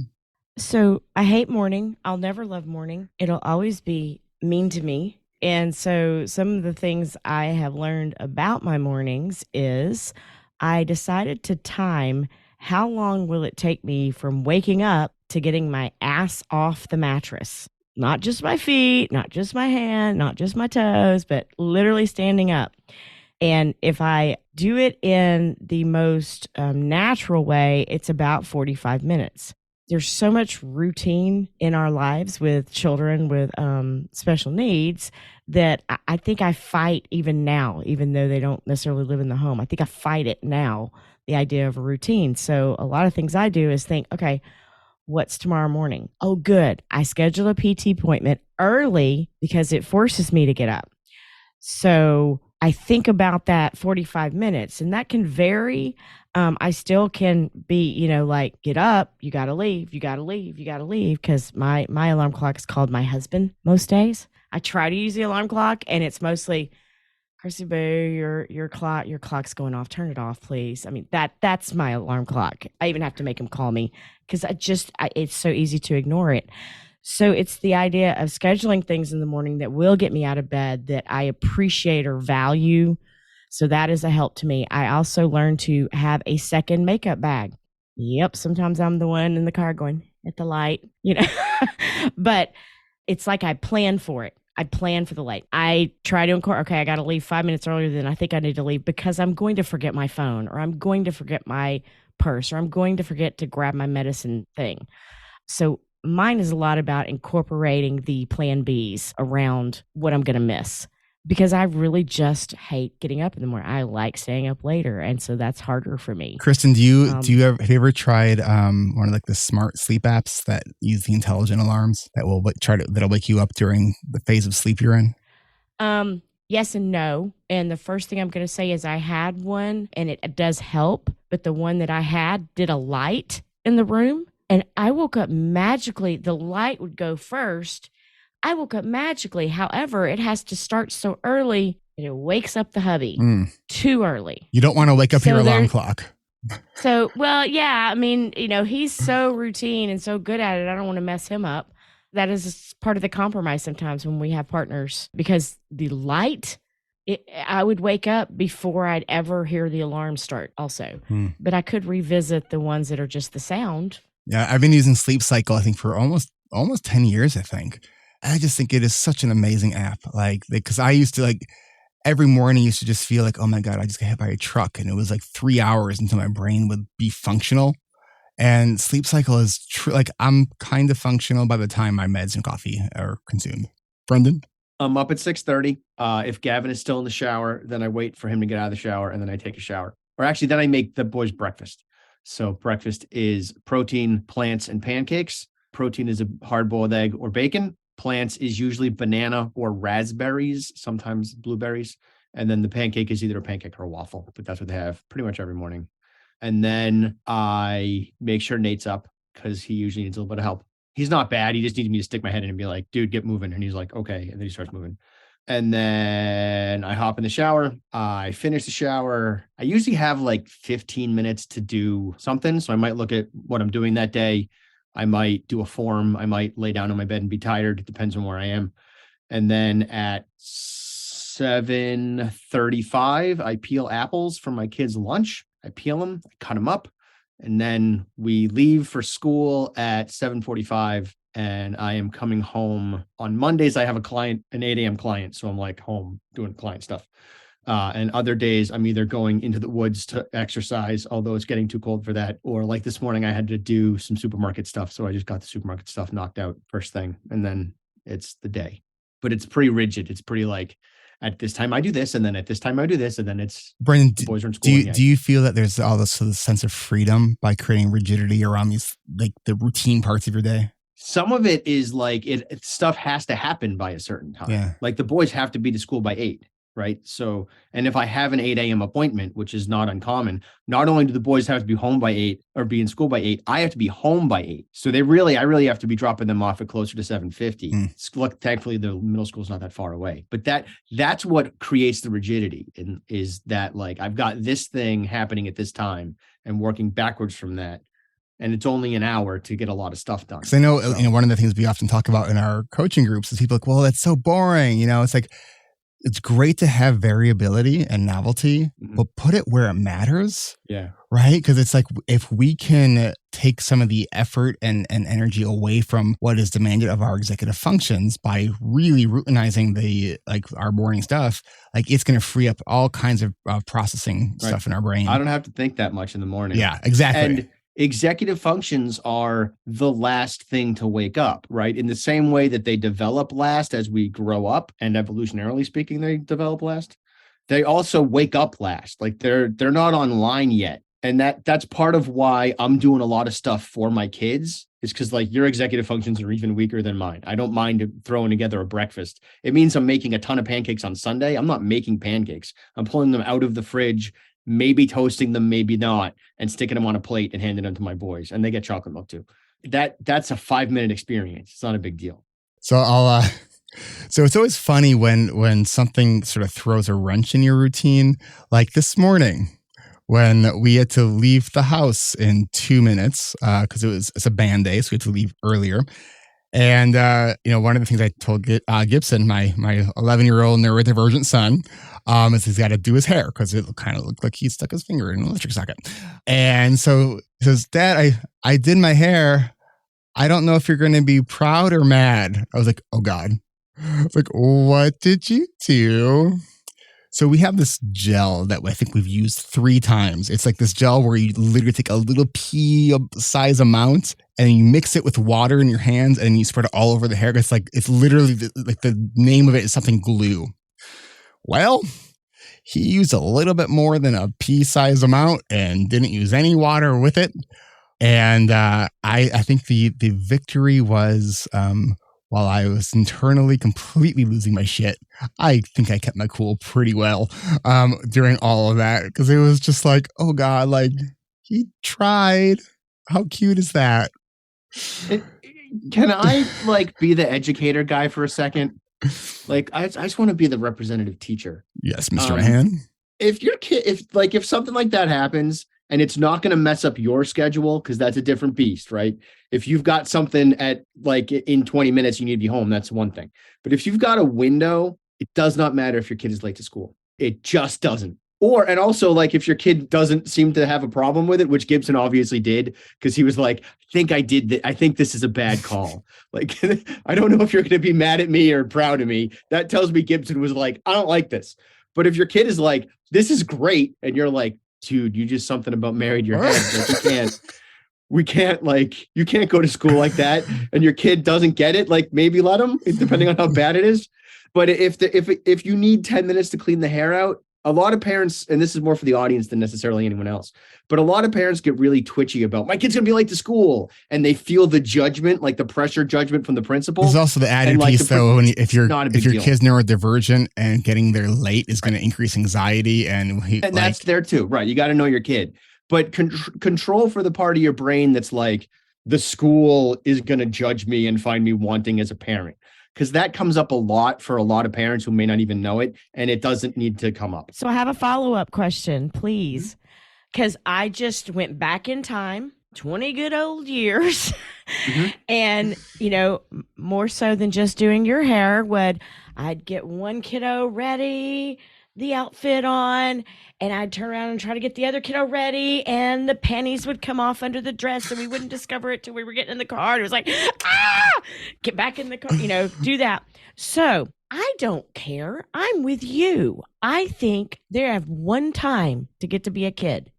So I hate morning. I'll never love morning. It'll always be mean to me. And so some of the things I have learned about my mornings is I decided to time how long will it take me from waking up to getting my ass off the mattress. Not just my feet, not just my hand, not just my toes, but literally standing up. And if I do it in the most natural way, it's about 45 minutes. There's so much routine in our lives with children with special needs that I think I fight even now, even though they don't necessarily live in the home. I think I fight it now, the idea of a routine. So a lot of things I do is think, okay, what's tomorrow morning? Oh, good. I schedule a PT appointment early because it forces me to get up. So I think about that 45 minutes and that can vary. I still can be, like, get up, you got to leave, you got to leave, you got to leave. Cause my alarm clock is called my husband most days. I try to use the alarm clock and it's mostly, Chrissy Boo, your clock's going off. Turn it off, please. I mean, that's my alarm clock. I even have to make him call me because it's so easy to ignore it. So it's the idea of scheduling things in the morning that will get me out of bed that I appreciate or value. So that is a help to me. I also learned to have a second makeup bag. Yep. Sometimes I'm the one in the car going at the light, but it's like I plan for it. I plan for the light. I try to I got to leave 5 minutes earlier than I think I need to leave because I'm going to forget my phone or I'm going to forget my purse or I'm going to forget to grab my medicine thing. So mine is a lot about incorporating the plan Bs around what I'm going to miss, because I really just hate getting up in the morning. I like staying up later, and so that's harder for me. Kristin, have you ever tried one of like the smart sleep apps that use the intelligent alarms that will that'll wake you up during the phase of sleep you're in? Yes and no. And the first thing I'm going to say is I had one, and it does help, but the one that I had did a light in the room, and I woke up magically. The light would go first. I woke up magically. However, it has to start so early that it wakes up the hubby too early. You don't want to wake up your alarm clock. So, well, yeah, I mean, he's so routine and so good at it. I don't want to mess him up. That is part of the compromise sometimes when we have partners, because the light, I would wake up before I'd ever hear the alarm start also. But I could revisit the ones that are just the sound. Yeah, I've been using Sleep Cycle, I think, for almost 10 years, I think. I just think it is such an amazing app. Like, because I used to every morning used to just feel like, oh my God, I just got hit by a truck. And it was like 3 hours until my brain would be functional. And Sleep Cycle is true. Like, I'm kind of functional by the time my meds and coffee are consumed. Brendan? I'm up at 6:30. If Gavin is still in the shower, then I wait for him to get out of the shower, and then I take a shower. Or actually, then I make the boys breakfast. So breakfast is protein, plants, and pancakes. Protein is a hard-boiled egg or bacon. Plants is usually banana or raspberries, sometimes blueberries. And then the pancake is either a pancake or a waffle, but that's what they have pretty much every morning. And then I make sure Nate's up because he usually needs a little bit of help. He's not bad. He just needs me to stick my head in and be like, dude, get moving. And he's like, okay. And then he starts moving. And then I hop in the shower. I finish the shower. I usually have like 15 minutes to do something. So I might look at what I'm doing that day. I might do a form. I might lay down on my bed and be tired. It depends on where I am. And then at 7:35, I peel apples for my kids' lunch. I peel them, I cut them up, and then we leave for school at 7:45. And I am coming home on Mondays. I have a client, an 8 a.m. client. So I'm like home doing client stuff. And other days I'm either going into the woods to exercise, although it's getting too cold for that. Or like this morning, I had to do some supermarket stuff. So I just got the supermarket stuff knocked out first thing. And then it's the day, but it's pretty rigid. It's pretty like at this time I do this. And then at this time I do this. And then it's Brendan, the boys are in school. Do you feel that there's all this sort of sense of freedom by creating rigidity around these, like the routine parts of your day? Some of it is like stuff has to happen by a certain time. Yeah. Like the boys have to be to school by 8. Right. So, and if I have an 8 a.m. appointment, which is not uncommon, not only do the boys have to be home by 8 or be in school by 8, I have to be home by 8. So I really have to be dropping them off at closer to 7:50. Thankfully, the middle school is not that far away, but that's what creates the rigidity, and is that like, I've got this thing happening at this time and working backwards from that. And it's only an hour to get a lot of stuff done. Because I know, one of the things we often talk about in our coaching groups is people like, well, that's so boring. It's like, it's great to have variability and novelty, but put it where it matters. Yeah. Right? Because it's like, if we can take some of the effort and energy away from what is demanded of our executive functions by really routinizing our boring stuff, like it's going to free up all kinds of processing stuff in our brain. I don't have to think that much in the morning. Yeah, exactly. And executive functions are the last thing to wake up, right? In the same way that they develop last as we grow up, and evolutionarily speaking, they develop last. They also wake up last. Like they're not online yet. And that's part of why I'm doing a lot of stuff for my kids, is because like your executive functions are even weaker than mine. I don't mind throwing together a breakfast. It means I'm making a ton of pancakes on Sunday. I'm not making pancakes. I'm pulling them out of the fridge, maybe toasting them, maybe not, and sticking them on a plate and handing them to my boys. And they get chocolate milk too. That's a 5-minute experience. It's not a big deal. So so it's always funny when something sort of throws a wrench in your routine. Like this morning when we had to leave the house in 2 minutes, because it's a band day, so we had to leave earlier. And, one of the things I told Gibson, my 11-year-old neurodivergent son, is he's got to do his hair because it kind of looked like he stuck his finger in an electric socket. And so he says, Dad, I did my hair. I don't know if you're going to be proud or mad. I was like, oh God. I was like, what did you do? So we have this gel that I think we've used 3 times. It's like this gel where you literally take a little pea size amount and you mix it with water in your hands and you spread it all over the hair. It's literally the name of it is something glue. Well, he used a little bit more than a pea size amount and didn't use any water with it. And I think the victory was while I was internally completely losing my shit, I think I kept my cool pretty well during all of that, because it was just like, oh God, like he tried. How cute is that? Can I like be the educator guy for a second? Like I just want to be the representative teacher. Yes, Mr. Mahan. If your kid, if something like that happens and it's not going to mess up your schedule, because that's a different beast, right? If you've got something at like in 20 minutes, you need to be home. That's one thing. But if you've got a window, it does not matter if your kid is late to school. It just doesn't. And also like if your kid doesn't seem to have a problem with it, which Gibson obviously did, because he was like, I think this is a bad call. Like, I don't know if you're going to be mad at me or proud of me. That tells me Gibson was like, I don't like this. But if your kid is like, this is great, and you're like, dude, you just something about married your head. Like, you can't go to school like that. And your kid doesn't get it. Like maybe let them, depending on how bad it is. But if you need 10 minutes to clean the hair out, a lot of parents, and this is more for the audience than necessarily anyone else, but a lot of parents get really twitchy about my kid's gonna be late to school, and they feel the judgment, like the pressure judgment from the principal. There's also the added piece though, if your kid's neurodivergent and getting there late is going to increase anxiety, and that's there too, right? You got to know your kid, but control for the part of your brain that's like the school is going to judge me and find me wanting as a parent. Because that comes up a lot for a lot of parents who may not even know it, and it doesn't need to come up. So I have a follow-up question, please, because I just went back in time, 20 good old years, and, more so than just doing your hair, I'd get one kiddo ready, the outfit on, and I'd turn around and try to get the other kiddo ready, and the panties would come off under the dress, and we wouldn't discover it till we were getting in the car. It was like, get back in the car, do that. So I don't care. I'm with you. I think there have one time to get to be a kid.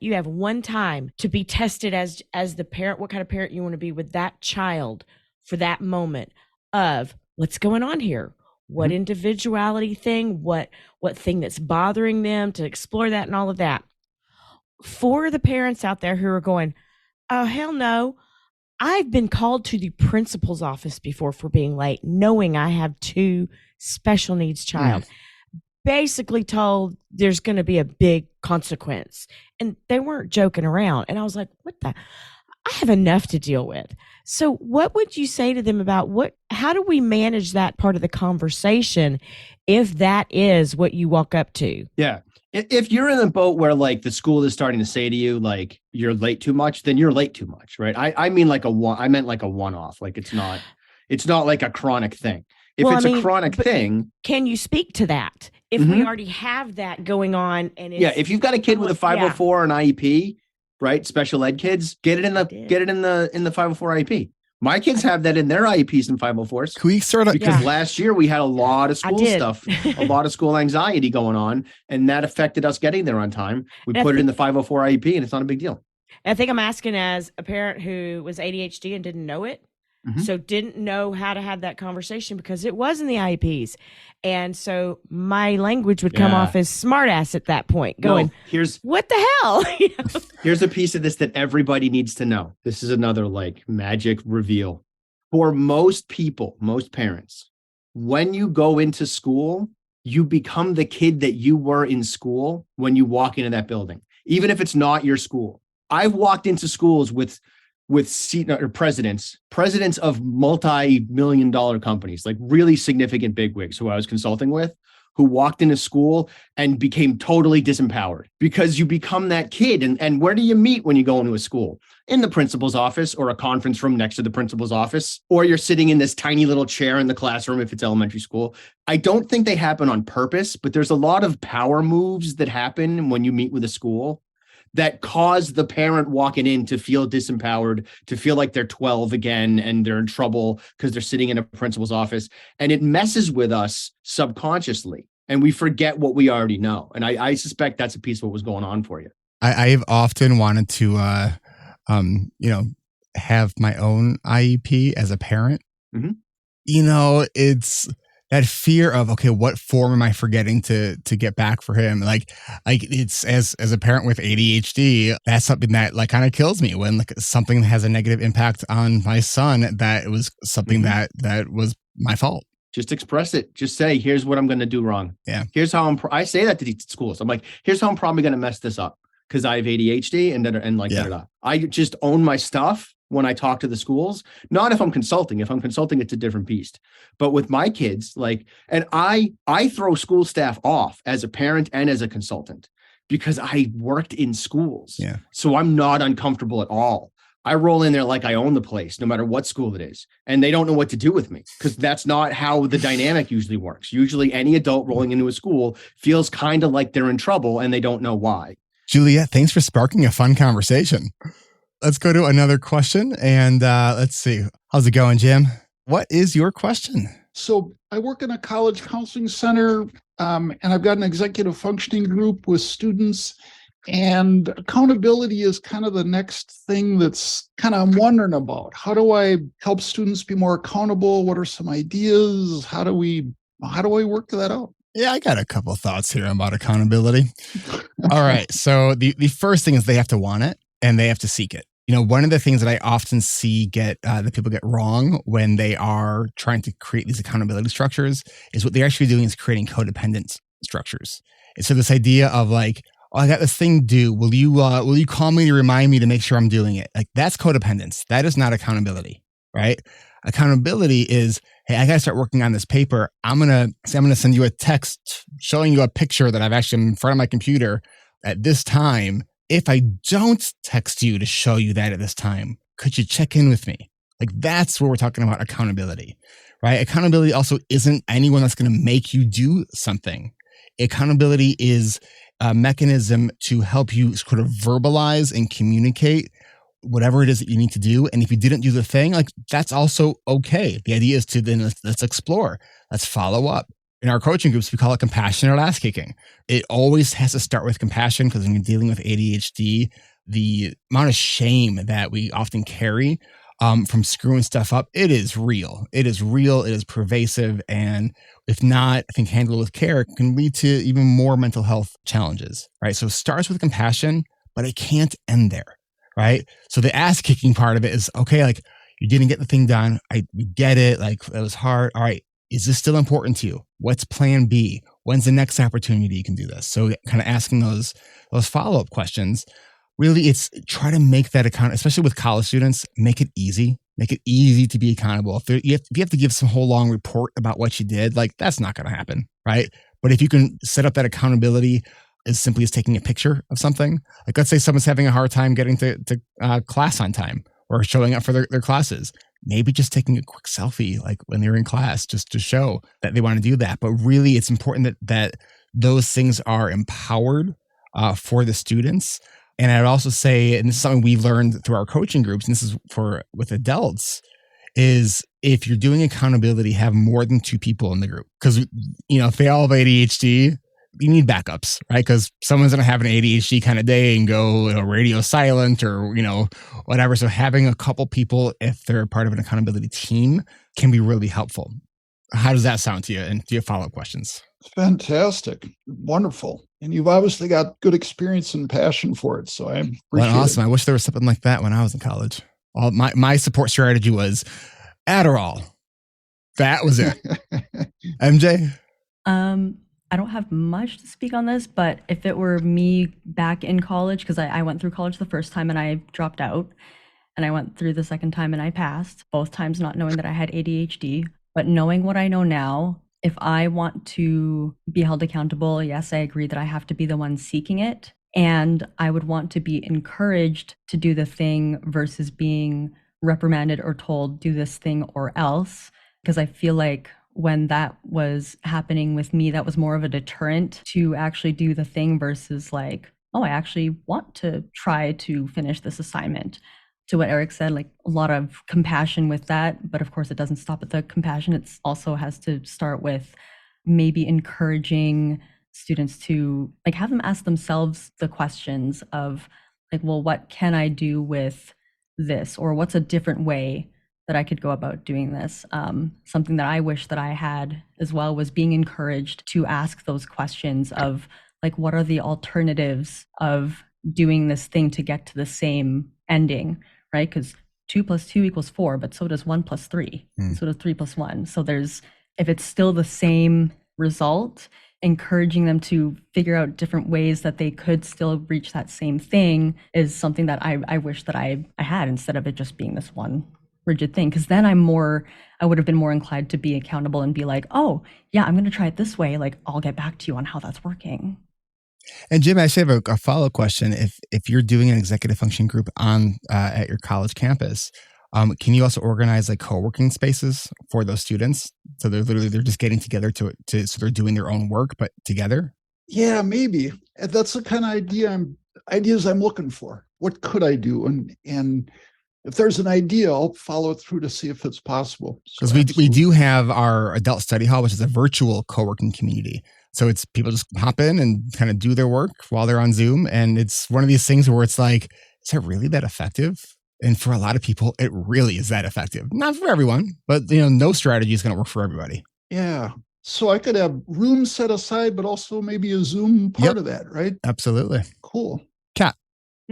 You have one time to be tested as the parent, what kind of parent you want to be with that child for that moment of what's going on here. What individuality thing, what thing that's bothering them, to explore that and all of that. For the parents out there who are going, oh, hell no, I've been called to the principal's office before for being late, knowing I have 2 special needs child. Basically told there's going to be a big consequence. And they weren't joking around. And I was like, what the? I have enough to deal with. So what would you say to them about how do we manage that part of the conversation if that is what you walk up to? Yeah. If you're in a boat where like the school is starting to say to you, like you're late too much, then you're late too much, right? I mean like I meant like a one-off. Like it's not like a chronic thing. If a chronic thing. Can you speak to that? If we already have that going on and if you've got a kid with a 504 or an IEP, right? Special ed kids, get it in the 504 IEP. My kids have that in their IEPs and 504s. Can we sort of, because last year we had a lot of school stuff, a lot of school anxiety going on, and that affected us getting there on time. We put it in the 504 IEP, and it's not a big deal. I think I'm asking as a parent who was ADHD and didn't know it. So didn't know how to have that conversation because it was in the IEPs. And so my language would come off as smart ass at that point going, what the hell? Here's a piece of this that everybody needs to know. This is another like magic reveal. For most people, most parents, when you go into school, you become the kid that you were in school when you walk into that building, even if it's not your school. I've walked into schools with presidents of multi-million-dollar companies, like really significant bigwigs who I was consulting with, who walked into school and became totally disempowered because you become that kid. And where do you meet when you go into a school? In the principal's office or a conference room next to the principal's office, or you're sitting in this tiny little chair in the classroom if it's elementary school. I don't think they happen on purpose, but there's a lot of power moves that happen when you meet with a school that cause the parent walking in to feel disempowered, to feel like they're 12 again and they're in trouble because they're sitting in a principal's office. And it messes with us subconsciously. and we forget what we already know. And I suspect that's a piece of what was going on for you. I've often wanted to, have my own IEP as a parent. Mm-hmm. It's that fear of, okay, what form am I forgetting to get back for him? Like it's as a parent with ADHD, that's something that like kind of kills me when like something has a negative impact on my son, that it was something that was my fault. Just express it. Just say, here's what I'm going to do wrong. Yeah. Here's how I say that to schools. I'm like, here's how I'm probably going to mess this up because I have ADHD da-da-da. I just own my stuff when I talk to the schools, not if I'm consulting. If I'm consulting, it's a different beast. But with my kids, and I throw school staff off as a parent and as a consultant because I worked in schools. Yeah. So I'm not uncomfortable at all. I roll in there like I own the place, no matter what school it is. And they don't know what to do with me because that's not how the dynamic usually works. Usually any adult rolling into a school feels kind of like they're in trouble and they don't know why. Juliet, thanks for sparking a fun conversation. Let's go to another question and let's see. How's it going, Jim? What is your question? So I work in a college counseling center and I've got an executive functioning group with students. And accountability is kind of the next thing that's kind of I'm wondering about. How do I help students be more accountable? What are some ideas? How do I work that out? Yeah, I got a couple of thoughts here about accountability. All right. So the first thing is they have to want it and they have to seek it. One of the things that I often see that people get wrong when they are trying to create these accountability structures is what they're actually doing is creating codependent structures. And so this idea of like, oh, I got this thing due. Will you call me to remind me to make sure I'm doing it? Like that's codependence. That is not accountability, right? Accountability is, hey, I got to start working on this paper. I'm going to send you a text showing you a picture that I've actually in front of my computer at this time. If I don't text you to show you that at this time, could you check in with me? Like that's where we're talking about accountability, right? Accountability also isn't anyone that's going to make you do something. Accountability is a mechanism to help you sort of verbalize and communicate whatever it is that you need to do. And if you didn't do the thing, like that's also okay. The idea is to then let's explore, let's follow up. In our coaching groups, we call it compassionate ass kicking. It always has to start with compassion because when you're dealing with ADHD, the amount of shame that we often carry from screwing stuff up, it is real. It is real. It is pervasive. And if not, I think handled with care can lead to even more mental health challenges, right? So it starts with compassion, but it can't end there, right? So the ass kicking part of it is, okay, like you didn't get the thing done. We get it. Like it was hard. All right. Is this still important to you? What's plan B? When's the next opportunity you can do this? So kind of asking those follow-up questions. Really, it's try to make that account, especially with college students, make it easy. Make it easy to be accountable. If you have to give some whole long report about what you did, like that's not going to happen, right? But if you can set up that accountability as simply as taking a picture of something, like let's say someone's having a hard time getting to class on time or showing up for their classes, maybe just taking a quick selfie, like when they're in class, just to show that they want to do that. But really, it's important that those things are empowered for the students. And I'd also say, and this is something we learned through our coaching groups, and this is with adults, is if you're doing accountability, have more than 2 people in the group. Because, if they all have ADHD, you need backups, right? Because someone's going to have an ADHD kind of day and go radio silent or, whatever. So having a couple people, if they're part of an accountability team, can be really helpful. How does that sound to you? And do you have follow-up questions? Fantastic. Wonderful. And you've obviously got good experience and passion for it. So I appreciate well, awesome. I wish there was something like that when I was in college. My support strategy was Adderall. That was it. MJ? I don't have much to speak on this, but if it were me back in college, because I went through college the first time and I dropped out, and I went through the second time and I passed, both times not knowing that I had ADHD, but knowing what I know now, if I want to be held accountable, yes, I agree that I have to be the one seeking it. And I would want to be encouraged to do the thing versus being reprimanded or told, do this thing or else. Because I feel like when that was happening with me, that was more of a deterrent to actually do the thing versus like, oh, I actually want to try to finish this assignment. To what Eric said, like a lot of compassion with that. But of course, it doesn't stop at the compassion. It also has to start with maybe encouraging students to like have them ask themselves the questions of like, well, what can I do with this, or what's a different way that I could go about doing this? Something that I wish that I had as well was being encouraged to ask those questions of like, what are the alternatives of doing this thing to get to the same ending, right? Because 2 + 2 = 4, but so does 1 + 3. So does 3 + 1. So if it's still the same result, encouraging them to figure out different ways that they could still reach that same thing is something that I wish that I had, instead of it just being this one rigid thing. Because then I would have been more inclined to be accountable and be like, oh yeah, I'm going to try it this way. Like, I'll get back to you on how that's working. And Jim, I actually have a follow-up question. If you're doing an executive function group on at your college campus, can you also organize like co-working spaces for those students? So they're just getting together so they're doing their own work, but together? Yeah, maybe. That's the kind of ideas I'm looking for. What could I do? And if there's an idea, I'll follow it through to see if it's possible. Because we do have our adult study hall, which is a virtual co-working community. So it's people just hop in and kind of do their work while they're on Zoom. And it's one of these things where it's like, is it really that effective? And for a lot of people, it really is that effective. Not for everyone, but no strategy is going to work for everybody. Yeah. So I could have rooms set aside, but also maybe a Zoom part of that, right? Absolutely. Cool. Kat.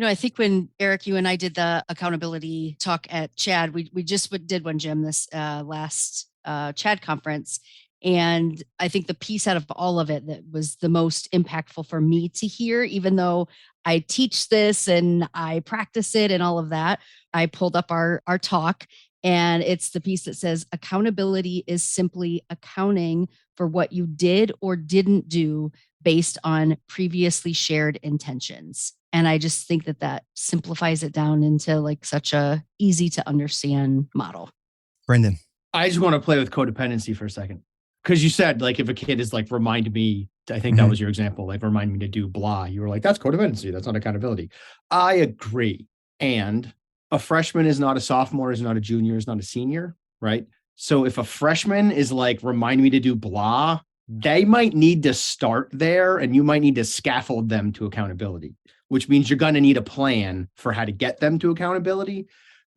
I think when Eric, you and I did the accountability talk at CHAD, we just did one, Jim, this last CHAD conference. And I think the piece out of all of it that was the most impactful for me to hear, even though I teach this and I practice it and all of that, I pulled up our talk, and it's the piece that says accountability is simply accounting for what you did or didn't do based on previously shared intentions. And I just think that simplifies it down into like such a easy to understand model. Brendan. I just want to play with codependency for a second. Because you said, like, if a kid is like, remind me, I think that was your example, like, remind me to do blah. You were like, that's codependency. That's not accountability. I agree. And a freshman is not a sophomore, is not a junior, is not a senior, right? So if a freshman is like, remind me to do blah, they might need to start there, and you might need to scaffold them to accountability, which means you're going to need a plan for how to get them to accountability.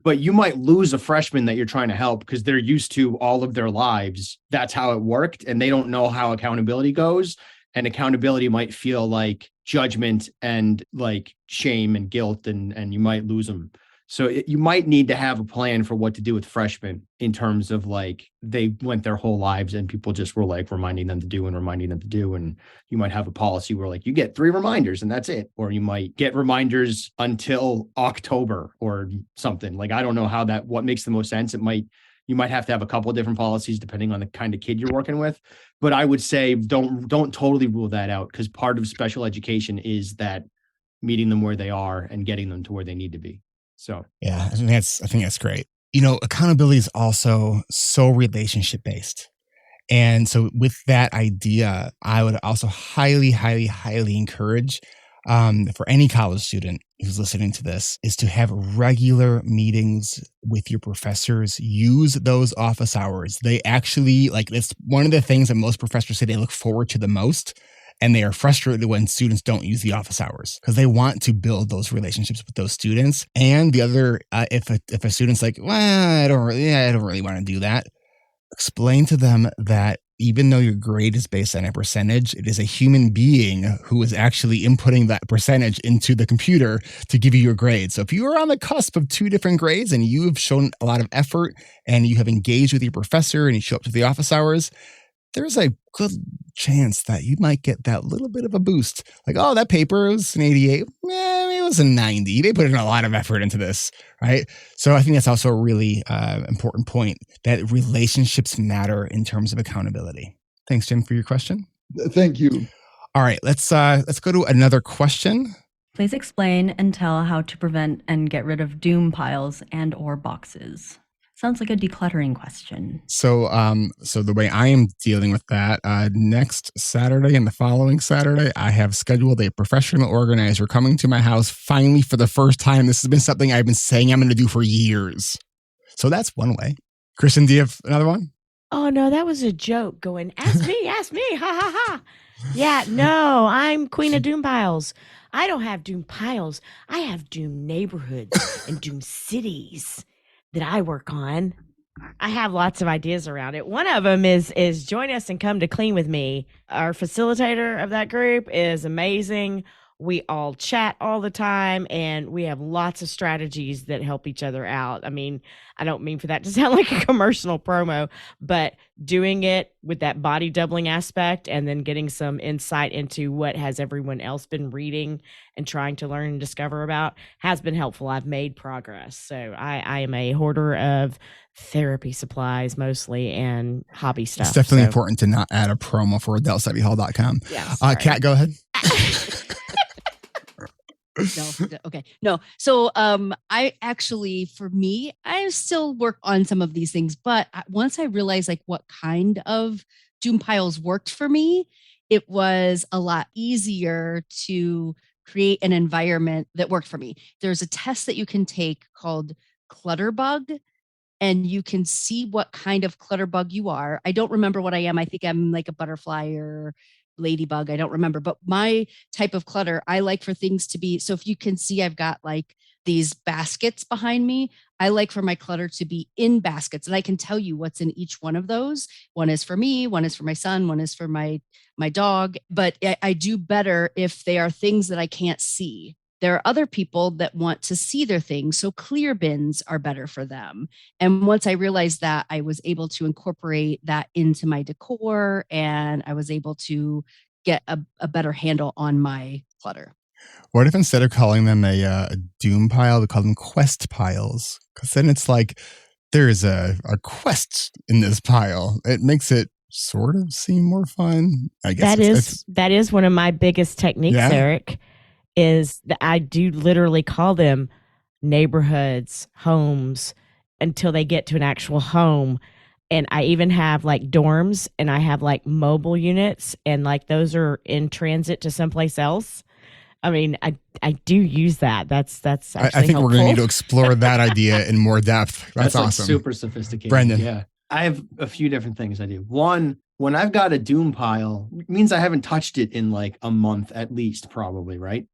But you might lose a freshman that you're trying to help because they're used to all of their lives. That's how it worked. And they don't know how accountability goes. And accountability might feel like judgment and like shame and guilt, and you might lose them. So you might need to have a plan for what to do with freshmen in terms of like they went their whole lives and people just were like reminding them to do. And you might have a policy where like you get 3 reminders and that's it. Or you might get reminders until October or something. Like, I don't know what makes the most sense. You might have to have a couple of different policies depending on the kind of kid you're working with. But I would say don't totally rule that out, because part of special education is that meeting them where they are and getting them to where they need to be. So yeah, I think that's great. Accountability is also so relationship based. And so with that idea, I would also highly, highly, highly encourage for any college student who's listening to this is to have regular meetings with your professors. Use those office hours. They actually, like, it's one of the things that most professors say they look forward to the most. And they are frustrated when students don't use the office hours because they want to build those relationships with those students. And the other, if a student's like, well, I don't really want to do that, explain to them that even though your grade is based on a percentage, it is a human being who is actually inputting that percentage into the computer to give you your grade. So if you are on the cusp of 2 different grades and you have shown a lot of effort and you have engaged with your professor and you show up to the office hours, there's a good chance that you might get that little bit of a boost. Like, oh, that paper was an 88. It was a 90. They put in a lot of effort into this, right? So I think that's also a really important point, that relationships matter in terms of accountability. Thanks, Jim, for your question. Thank you. All right, let's go to another question. Please explain and tell how to prevent and get rid of doom piles and or boxes. Sounds like a decluttering question. So the way I am dealing with that, next Saturday and the following Saturday, I have scheduled a professional organizer coming to my house finally for the first time. This has been something I've been saying I'm going to do for years. So that's one way. Kristin, do you have another one? Oh no, that was a joke going, ask me, ha ha ha. Yeah, no, I'm Queen of Doom Piles. I don't have Doom Piles. I have Doom neighborhoods and Doom cities that I work on. I have lots of ideas around it. One of them is join us and come to clean with me. Our facilitator of that group is amazing. We all chat all the time, and we have lots of strategies that help each other out. I mean, I don't mean for that to sound like a commercial promo, but doing it with that body doubling aspect and then getting some insight into what has everyone else been reading and trying to learn and discover about has been helpful. I've made progress. So I am a hoarder of therapy supplies mostly and hobby stuff. It's definitely important to not add a promo for AdeleStudyHall.com. Yeah, Kat, go ahead. No, okay. No. So I actually, for me, I still work on some of these things, but once I realized like what kind of Doom piles worked for me, it was a lot easier to create an environment that worked for me. There's a test that you can take called Clutterbug, and you can see what kind of clutterbug you are. I don't remember what I am. I think I'm like a butterfly or ladybug. I don't remember, but my type of clutter, I like for things to be, so if you can see, I've got like these baskets behind me. I like for my clutter to be in baskets, and I can tell you what's in each one of those. One is for me, one is for my son, one is for my dog, but I do better if they are things that I can't see. There are other people that want to see their things, so clear bins are better for them. And once I realized that, I was able to incorporate that into my decor, and I was able to get a better handle on my clutter. What if instead of calling them a doom pile, we call them quest piles? Because then it's like there's a quest in this pile. It makes it sort of seem more fun. I guess that is one of my biggest techniques, Eric. Is that I do literally call them neighborhoods, homes, until they get to an actual home. And I even have like dorms, and I have like mobile units, and like those are in transit to someplace else. I mean, I do use that. That's actually I think helpful. we're going to need to explore that idea in more depth. That's awesome. Like super sophisticated. Brendan. Yeah. I have a few different things I do. One, when I've got a doom pile, it means I haven't touched it in like a month at least, probably, right?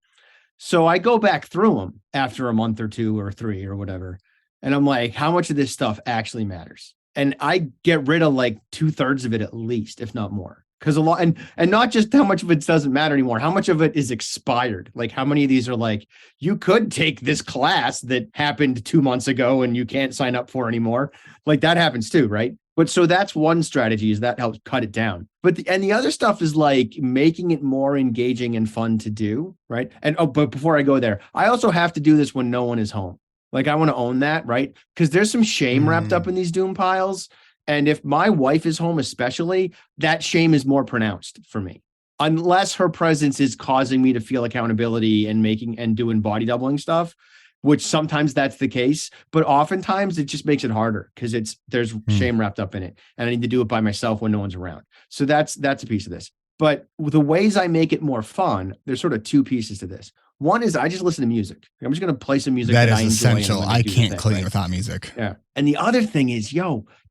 So I go back through them after a month or two or three or whatever. And I'm like, how much of this stuff actually matters? And I get rid of like 2/3 of it at least, if not more. Because a lot, and not just how much of it doesn't matter anymore, how much of it is expired. Like how many of these are like, you could take this class that happened 2 months ago and you can't sign up for anymore. Like that happens too, right? But so that's one strategy, is that helps cut it down. But the other stuff is like making it more engaging and fun to do, right? And but before I go there, I also have to do this when no one is home. Like I want to own that, right? Because there's some shame wrapped up in these doom piles. And if my wife is home, especially, that shame is more pronounced for me. Unless her presence is causing me to feel accountability and doing body doubling stuff, which sometimes that's the case, but oftentimes it just makes it harder because there's shame wrapped up in it, and I need to do it by myself when no one's around. So that's a piece of this. But the ways I make it more fun, there's sort of two pieces to this. One is I just listen to music. I'm just going to play some music that I enjoy. Essential. I can't clean without music. Yeah. And the other thing is,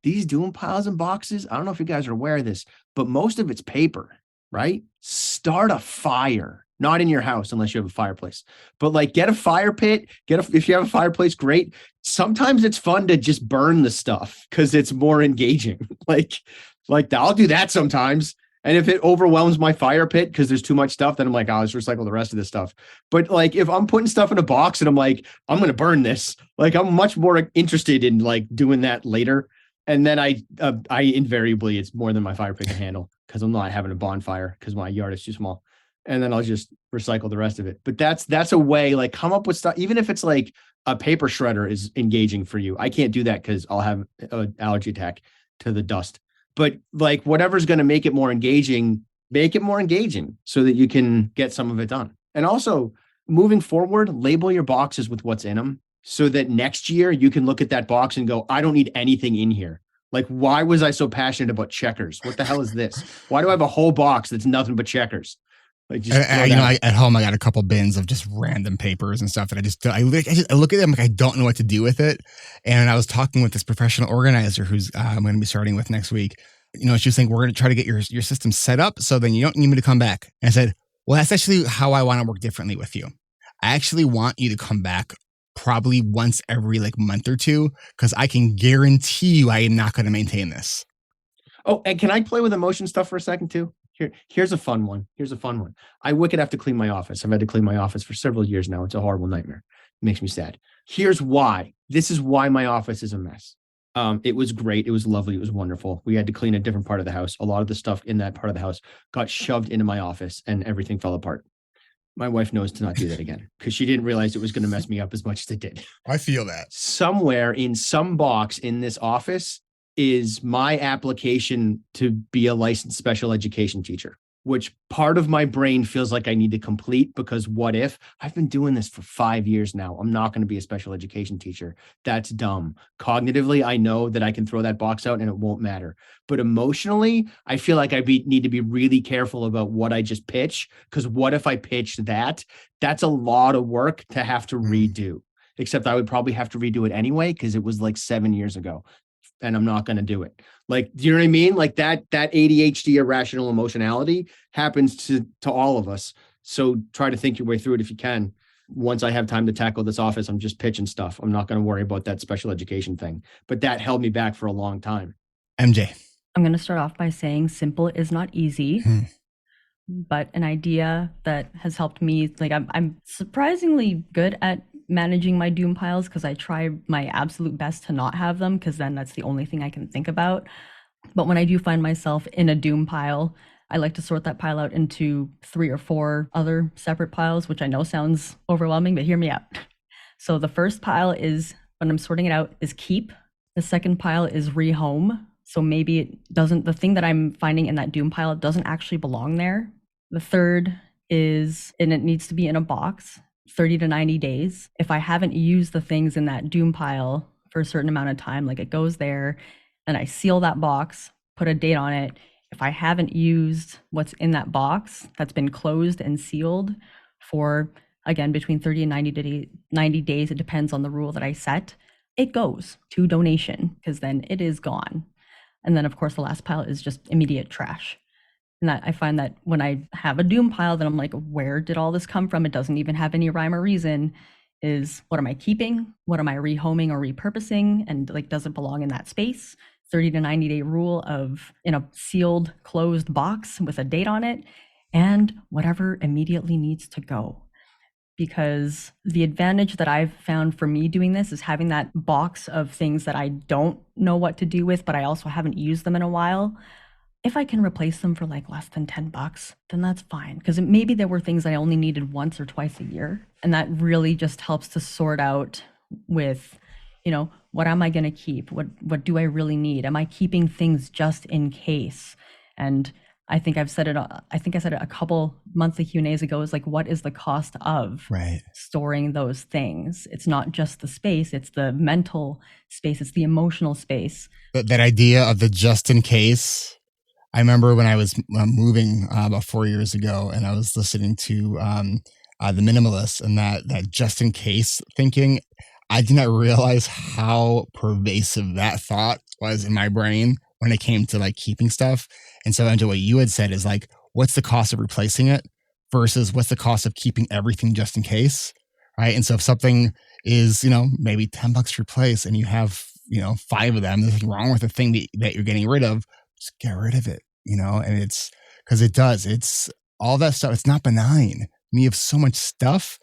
these doom piles and boxes, I don't know if you guys are aware of this, but most of it's paper, right? Start a fire. Not in your house unless you have a fireplace, but like get a fire pit, if you have a fireplace, great. Sometimes it's fun to just burn the stuff because it's more engaging. like I'll do that sometimes. And if it overwhelms my fire pit because there's too much stuff, then I'm like, I'll just recycle the rest of this stuff. But like, if I'm putting stuff in a box and I'm like, I'm going to burn this, like I'm much more interested in like doing that later. And then I invariably, it's more than my fire pit can handle because I'm not having a bonfire because my yard is too small. And then I'll just recycle the rest of it. But that's a way, like come up with stuff, even if it's like a paper shredder is engaging for you. I can't do that because I'll have an allergy attack to the dust. But like whatever's going to make it more engaging, make it more engaging so that you can get some of it done. And also moving forward, label your boxes with what's in them so that next year you can look at that box and go, I don't need anything in here. Like, why was I so passionate about checkers? What the hell is this? Why do I have a whole box that's nothing but checkers? Like just throw that out. At home, I got a couple bins of just random papers and stuff that I look at them like I don't know what to do with it. And I was talking with this professional organizer who's I'm going to be starting with next week. She was saying, we're going to try to get your system set up so then you don't need me to come back. And I said, well, that's actually how I want to work differently with you. I actually want you to come back probably once every month or two, because I can guarantee you I am not going to maintain this. Oh, and can I play with emotion stuff for a second too? Here's a fun one. I wicked have to clean my office. I've had to clean my office for several years now. It's a horrible nightmare. It makes me sad. Here's why. This is why my office is a mess. It was great. It was lovely. It was wonderful. We had to clean a different part of the house. A lot of the stuff in that part of the house got shoved into my office and everything fell apart. My wife knows to not do that again because she didn't realize it was going to mess me up as much as it did. I feel that. Somewhere in some box in this office is my application to be a licensed special education teacher, which part of my brain feels like I need to complete because what if? I've been doing this for 5 years now. I'm not going to be a special education teacher. That's dumb. Cognitively, I know that I can throw that box out and it won't matter. But emotionally, I feel like I need to be really careful about what I just pitch, because what if I pitched that? That's a lot of work to have to redo, except I would probably have to redo it anyway because it was 7 years ago. And I'm not going to do it. Do you know what I mean? That ADHD irrational emotionality happens to all of us. So try to think your way through it if you can. Once I have time to tackle this office, I'm just pitching stuff. I'm not going to worry about that special education thing. But that held me back for a long time. MJ. I'm going to start off by saying simple is not easy, but an idea that has helped me. I'm surprisingly good at managing my doom piles because I try my absolute best to not have them, because then that's the only thing I can think about. But when I do find myself in a doom pile, I like to sort that pile out into 3 or 4 other separate piles, which I know sounds overwhelming, but hear me out. So the first pile is, when I'm sorting it out, is keep. The second pile is rehome. So maybe the thing that I'm finding in that doom pile doesn't actually belong there. The third is, and it needs to be in a box, 30 to 90 days. If I haven't used the things in that doom pile for a certain amount of time, it goes there, and I seal that box, put a date on it. If I haven't used what's in that box that's been closed and sealed for, again, between 30 and 90 days, it depends on the rule that I set, it goes to donation, because then it is gone. And then, of course, the last pile is just immediate trash. And that I find that when I have a doom pile, then I'm like, where did all this come from? It doesn't even have any rhyme or reason. Is what am I keeping? What am I rehoming or repurposing? And does it belong in that space? 30 to 90 day rule of in a sealed, closed box with a date on it, and whatever immediately needs to go. Because the advantage that I've found for me doing this is having that box of things that I don't know what to do with, but I also haven't used them in a while. If I can replace them for less than $10, then that's fine. Because maybe there were things I only needed once or twice a year. And that really just helps to sort out with, what am I going to keep? What do I really need? Am I keeping things just in case? And I think I said it a couple monthly Q&As ago, is what is the cost of storing those things? It's not just the space, it's the mental space, it's the emotional space. That idea of the just in case. I remember when I was moving about 4 years ago, and I was listening to the Minimalists, and that just in case thinking, I did not realize how pervasive that thought was in my brain when it came to keeping stuff. And so, Angela, what you had said is what's the cost of replacing it versus what's the cost of keeping everything just in case, right? And so if something is, maybe $10 to replace, and you have, 5 of them, there's nothing wrong with the thing that you're getting rid of. Just get rid of it, and it's because it's all that stuff. It's not benign. When you have so much stuff,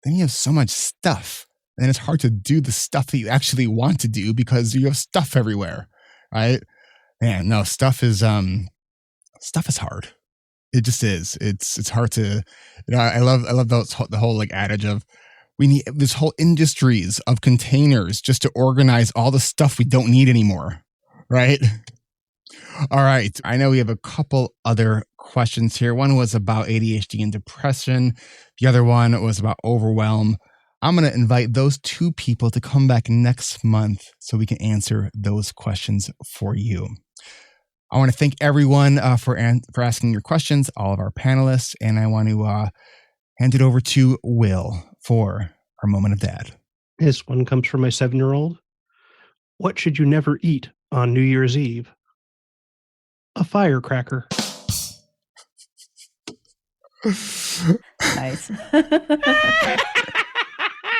then you have so much stuff. And it's hard to do the stuff that you actually want to do because you have stuff everywhere, right? Man, no, stuff is hard. It just is. It's hard to, I love the whole adage of we need this whole industries of containers just to organize all the stuff we don't need anymore, right? All right. I know we have a couple other questions here. One was about ADHD and depression. The other one was about overwhelm. I'm going to invite those 2 people to come back next month so we can answer those questions for you. I want to thank everyone for asking your questions, all of our panelists, and I want to hand it over to Will for our moment of dad. This one comes from my 7-year-old. What should you never eat on New Year's Eve? A firecracker. Nice.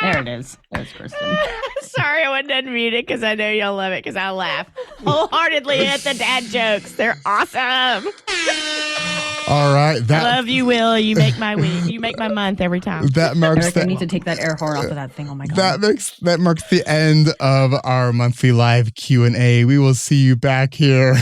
There it is. There's Kristin. Sorry, I wasn't unmuted because I know y'all love it because I laugh wholeheartedly at the dad jokes. They're awesome. All right. I love you, Will. You make my week. You make my month every time. That marks Eric, I need to take that air horn off of that thing. Oh my God. That marks the end of our monthly live Q&A. We will see you back here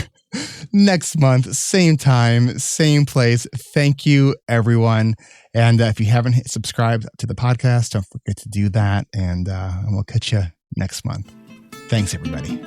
next month, same time, same place. Thank you, everyone. And if you haven't subscribed to the podcast, don't forget to do that. And we'll catch you next month. Thanks, everybody.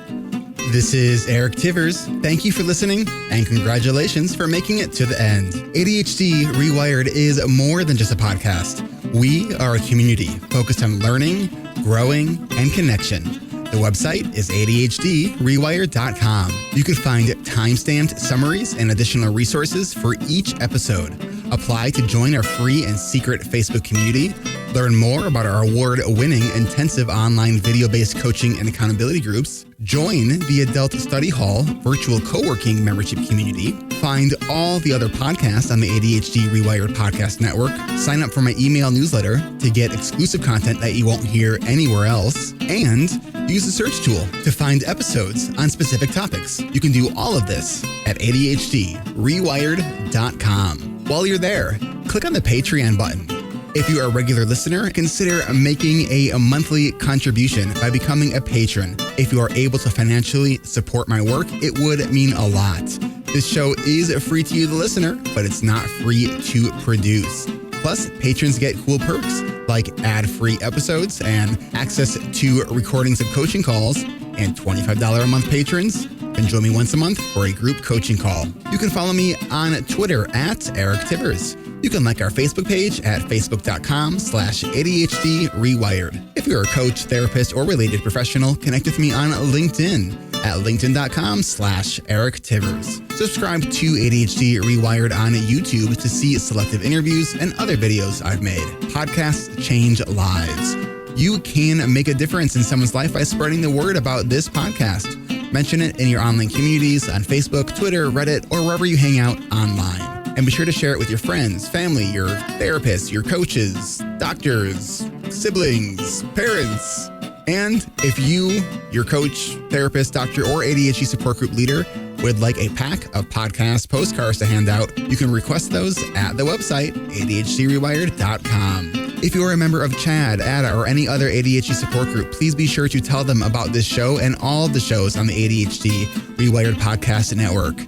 This is Eric Tivers. Thank you for listening and congratulations for making it to the end. ADHD Rewired is more than just a podcast. We are a community focused on learning, growing, and connection. The website is ADHDrewired.com. You can find time-stamped summaries and additional resources for each episode. Apply to join our free and secret Facebook community. Learn more about our award-winning intensive online video-based coaching and accountability groups. Join the Adult Study Hall virtual co-working membership community. Find all the other podcasts on the ADHD Rewired Podcast Network. Sign up for my email newsletter to get exclusive content that you won't hear anywhere else. And use the search tool to find episodes on specific topics. You can do all of this at ADHDrewired.com. While you're there, click on the Patreon button. If you are a regular listener, consider making a monthly contribution by becoming a patron. If you are able to financially support my work, it would mean a lot. This show is free to you, the listener, but it's not free to produce. Plus, patrons get cool perks like ad-free episodes and access to recordings of coaching calls, and $25 a month patrons can join me once a month for a group coaching call. You can follow me on Twitter at Eric Tivers. You can like our Facebook page at facebook.com/ADHD Rewired. If you're a coach, therapist, or related professional, connect with me on LinkedIn at linkedin.com/Eric Tivers. Subscribe to ADHD Rewired on YouTube to see selective interviews and other videos I've made. Podcasts change lives. You can make a difference in someone's life by spreading the word about this podcast. Mention it in your online communities on Facebook, Twitter, Reddit, or wherever you hang out online. And be sure to share it with your friends, family, your therapists, your coaches, doctors, siblings, parents. And if you, your coach, therapist, doctor, or ADHD support group leader would like a pack of podcast postcards to hand out, you can request those at the website, ADHDrewired.com. If you are a member of CHAD, ADA, or any other ADHD support group, please be sure to tell them about this show and all the shows on the ADHD Rewired Podcast Network.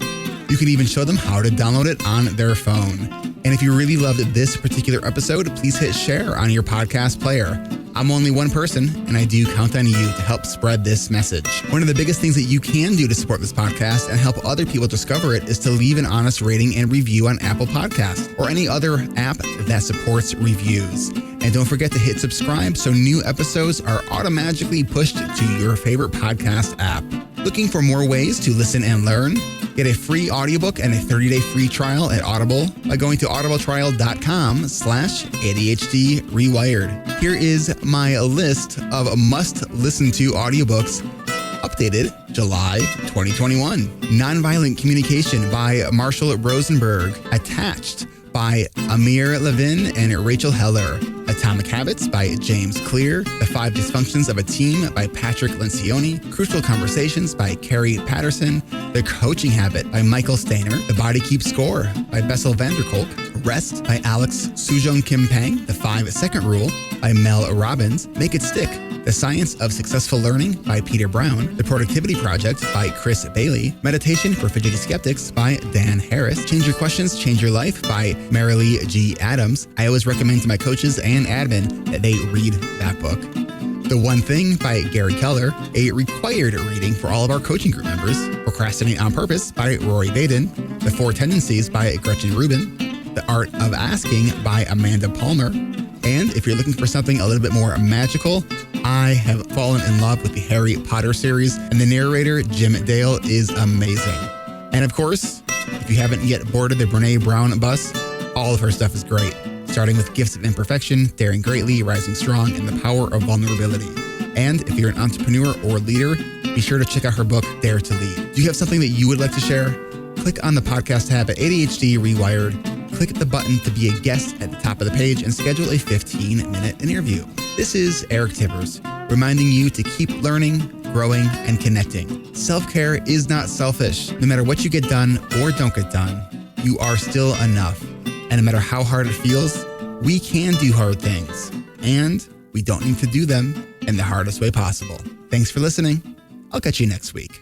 You can even show them how to download it on their phone. And if you really loved this particular episode, please hit share on your podcast player. I'm only one person, and I do count on you to help spread this message. One of the biggest things that you can do to support this podcast and help other people discover it is to leave an honest rating and review on Apple Podcasts or any other app that supports reviews. And don't forget to hit subscribe so new episodes are automatically pushed to your favorite podcast app. Looking for more ways to listen and learn? Get a free audiobook and a 30-day free trial at Audible by going to audibletrial.com/ADHD Rewired. Here is my list of must-listen-to audiobooks updated July 2021. Nonviolent Communication by Marshall Rosenberg. Attached by Amir Levin and Rachel Heller. Atomic Habits by James Clear. The 5 Dysfunctions of a Team by Patrick Lencioni. Crucial Conversations by Carrie Patterson. The Coaching Habit by Michael Stainer. The Body Keeps Score by Bessel van der Kolk. Rest by Alex Sujong Kim Pang. The 5-Second Rule by Mel Robbins. Make It Stick. The Science of Successful Learning by Peter Brown. The Productivity Project by Chris Bailey. Meditation for Fidgety Skeptics by Dan Harris. Change Your Questions, Change Your Life by Marilee G. Adams. I always recommend to my coaches and admin that they read that book. The One Thing by Gary Keller, a required reading for all of our coaching group members. Procrastinate on Purpose by Rory Baden. The 4 Tendencies by Gretchen Rubin. The Art of Asking by Amanda Palmer. And if you're looking for something a little bit more magical, I have fallen in love with the Harry Potter series, and the narrator, Jim Dale, is amazing. And of course, if you haven't yet boarded the Brene Brown bus, all of her stuff is great, starting with Gifts of Imperfection, Daring Greatly, Rising Strong, and The Power of Vulnerability. And if you're an entrepreneur or leader, be sure to check out her book, Dare to Lead. Do you have something that you would like to share? Click on the podcast tab at ADHD reWired, click the button to be a guest at the top of the page, and schedule a 15-minute interview. This is Eric Tivers, reminding you to keep learning, growing, and connecting. Self-care is not selfish. No matter what you get done or don't get done, you are still enough. And no matter how hard it feels, we can do hard things. And we don't need to do them in the hardest way possible. Thanks for listening. I'll catch you next week.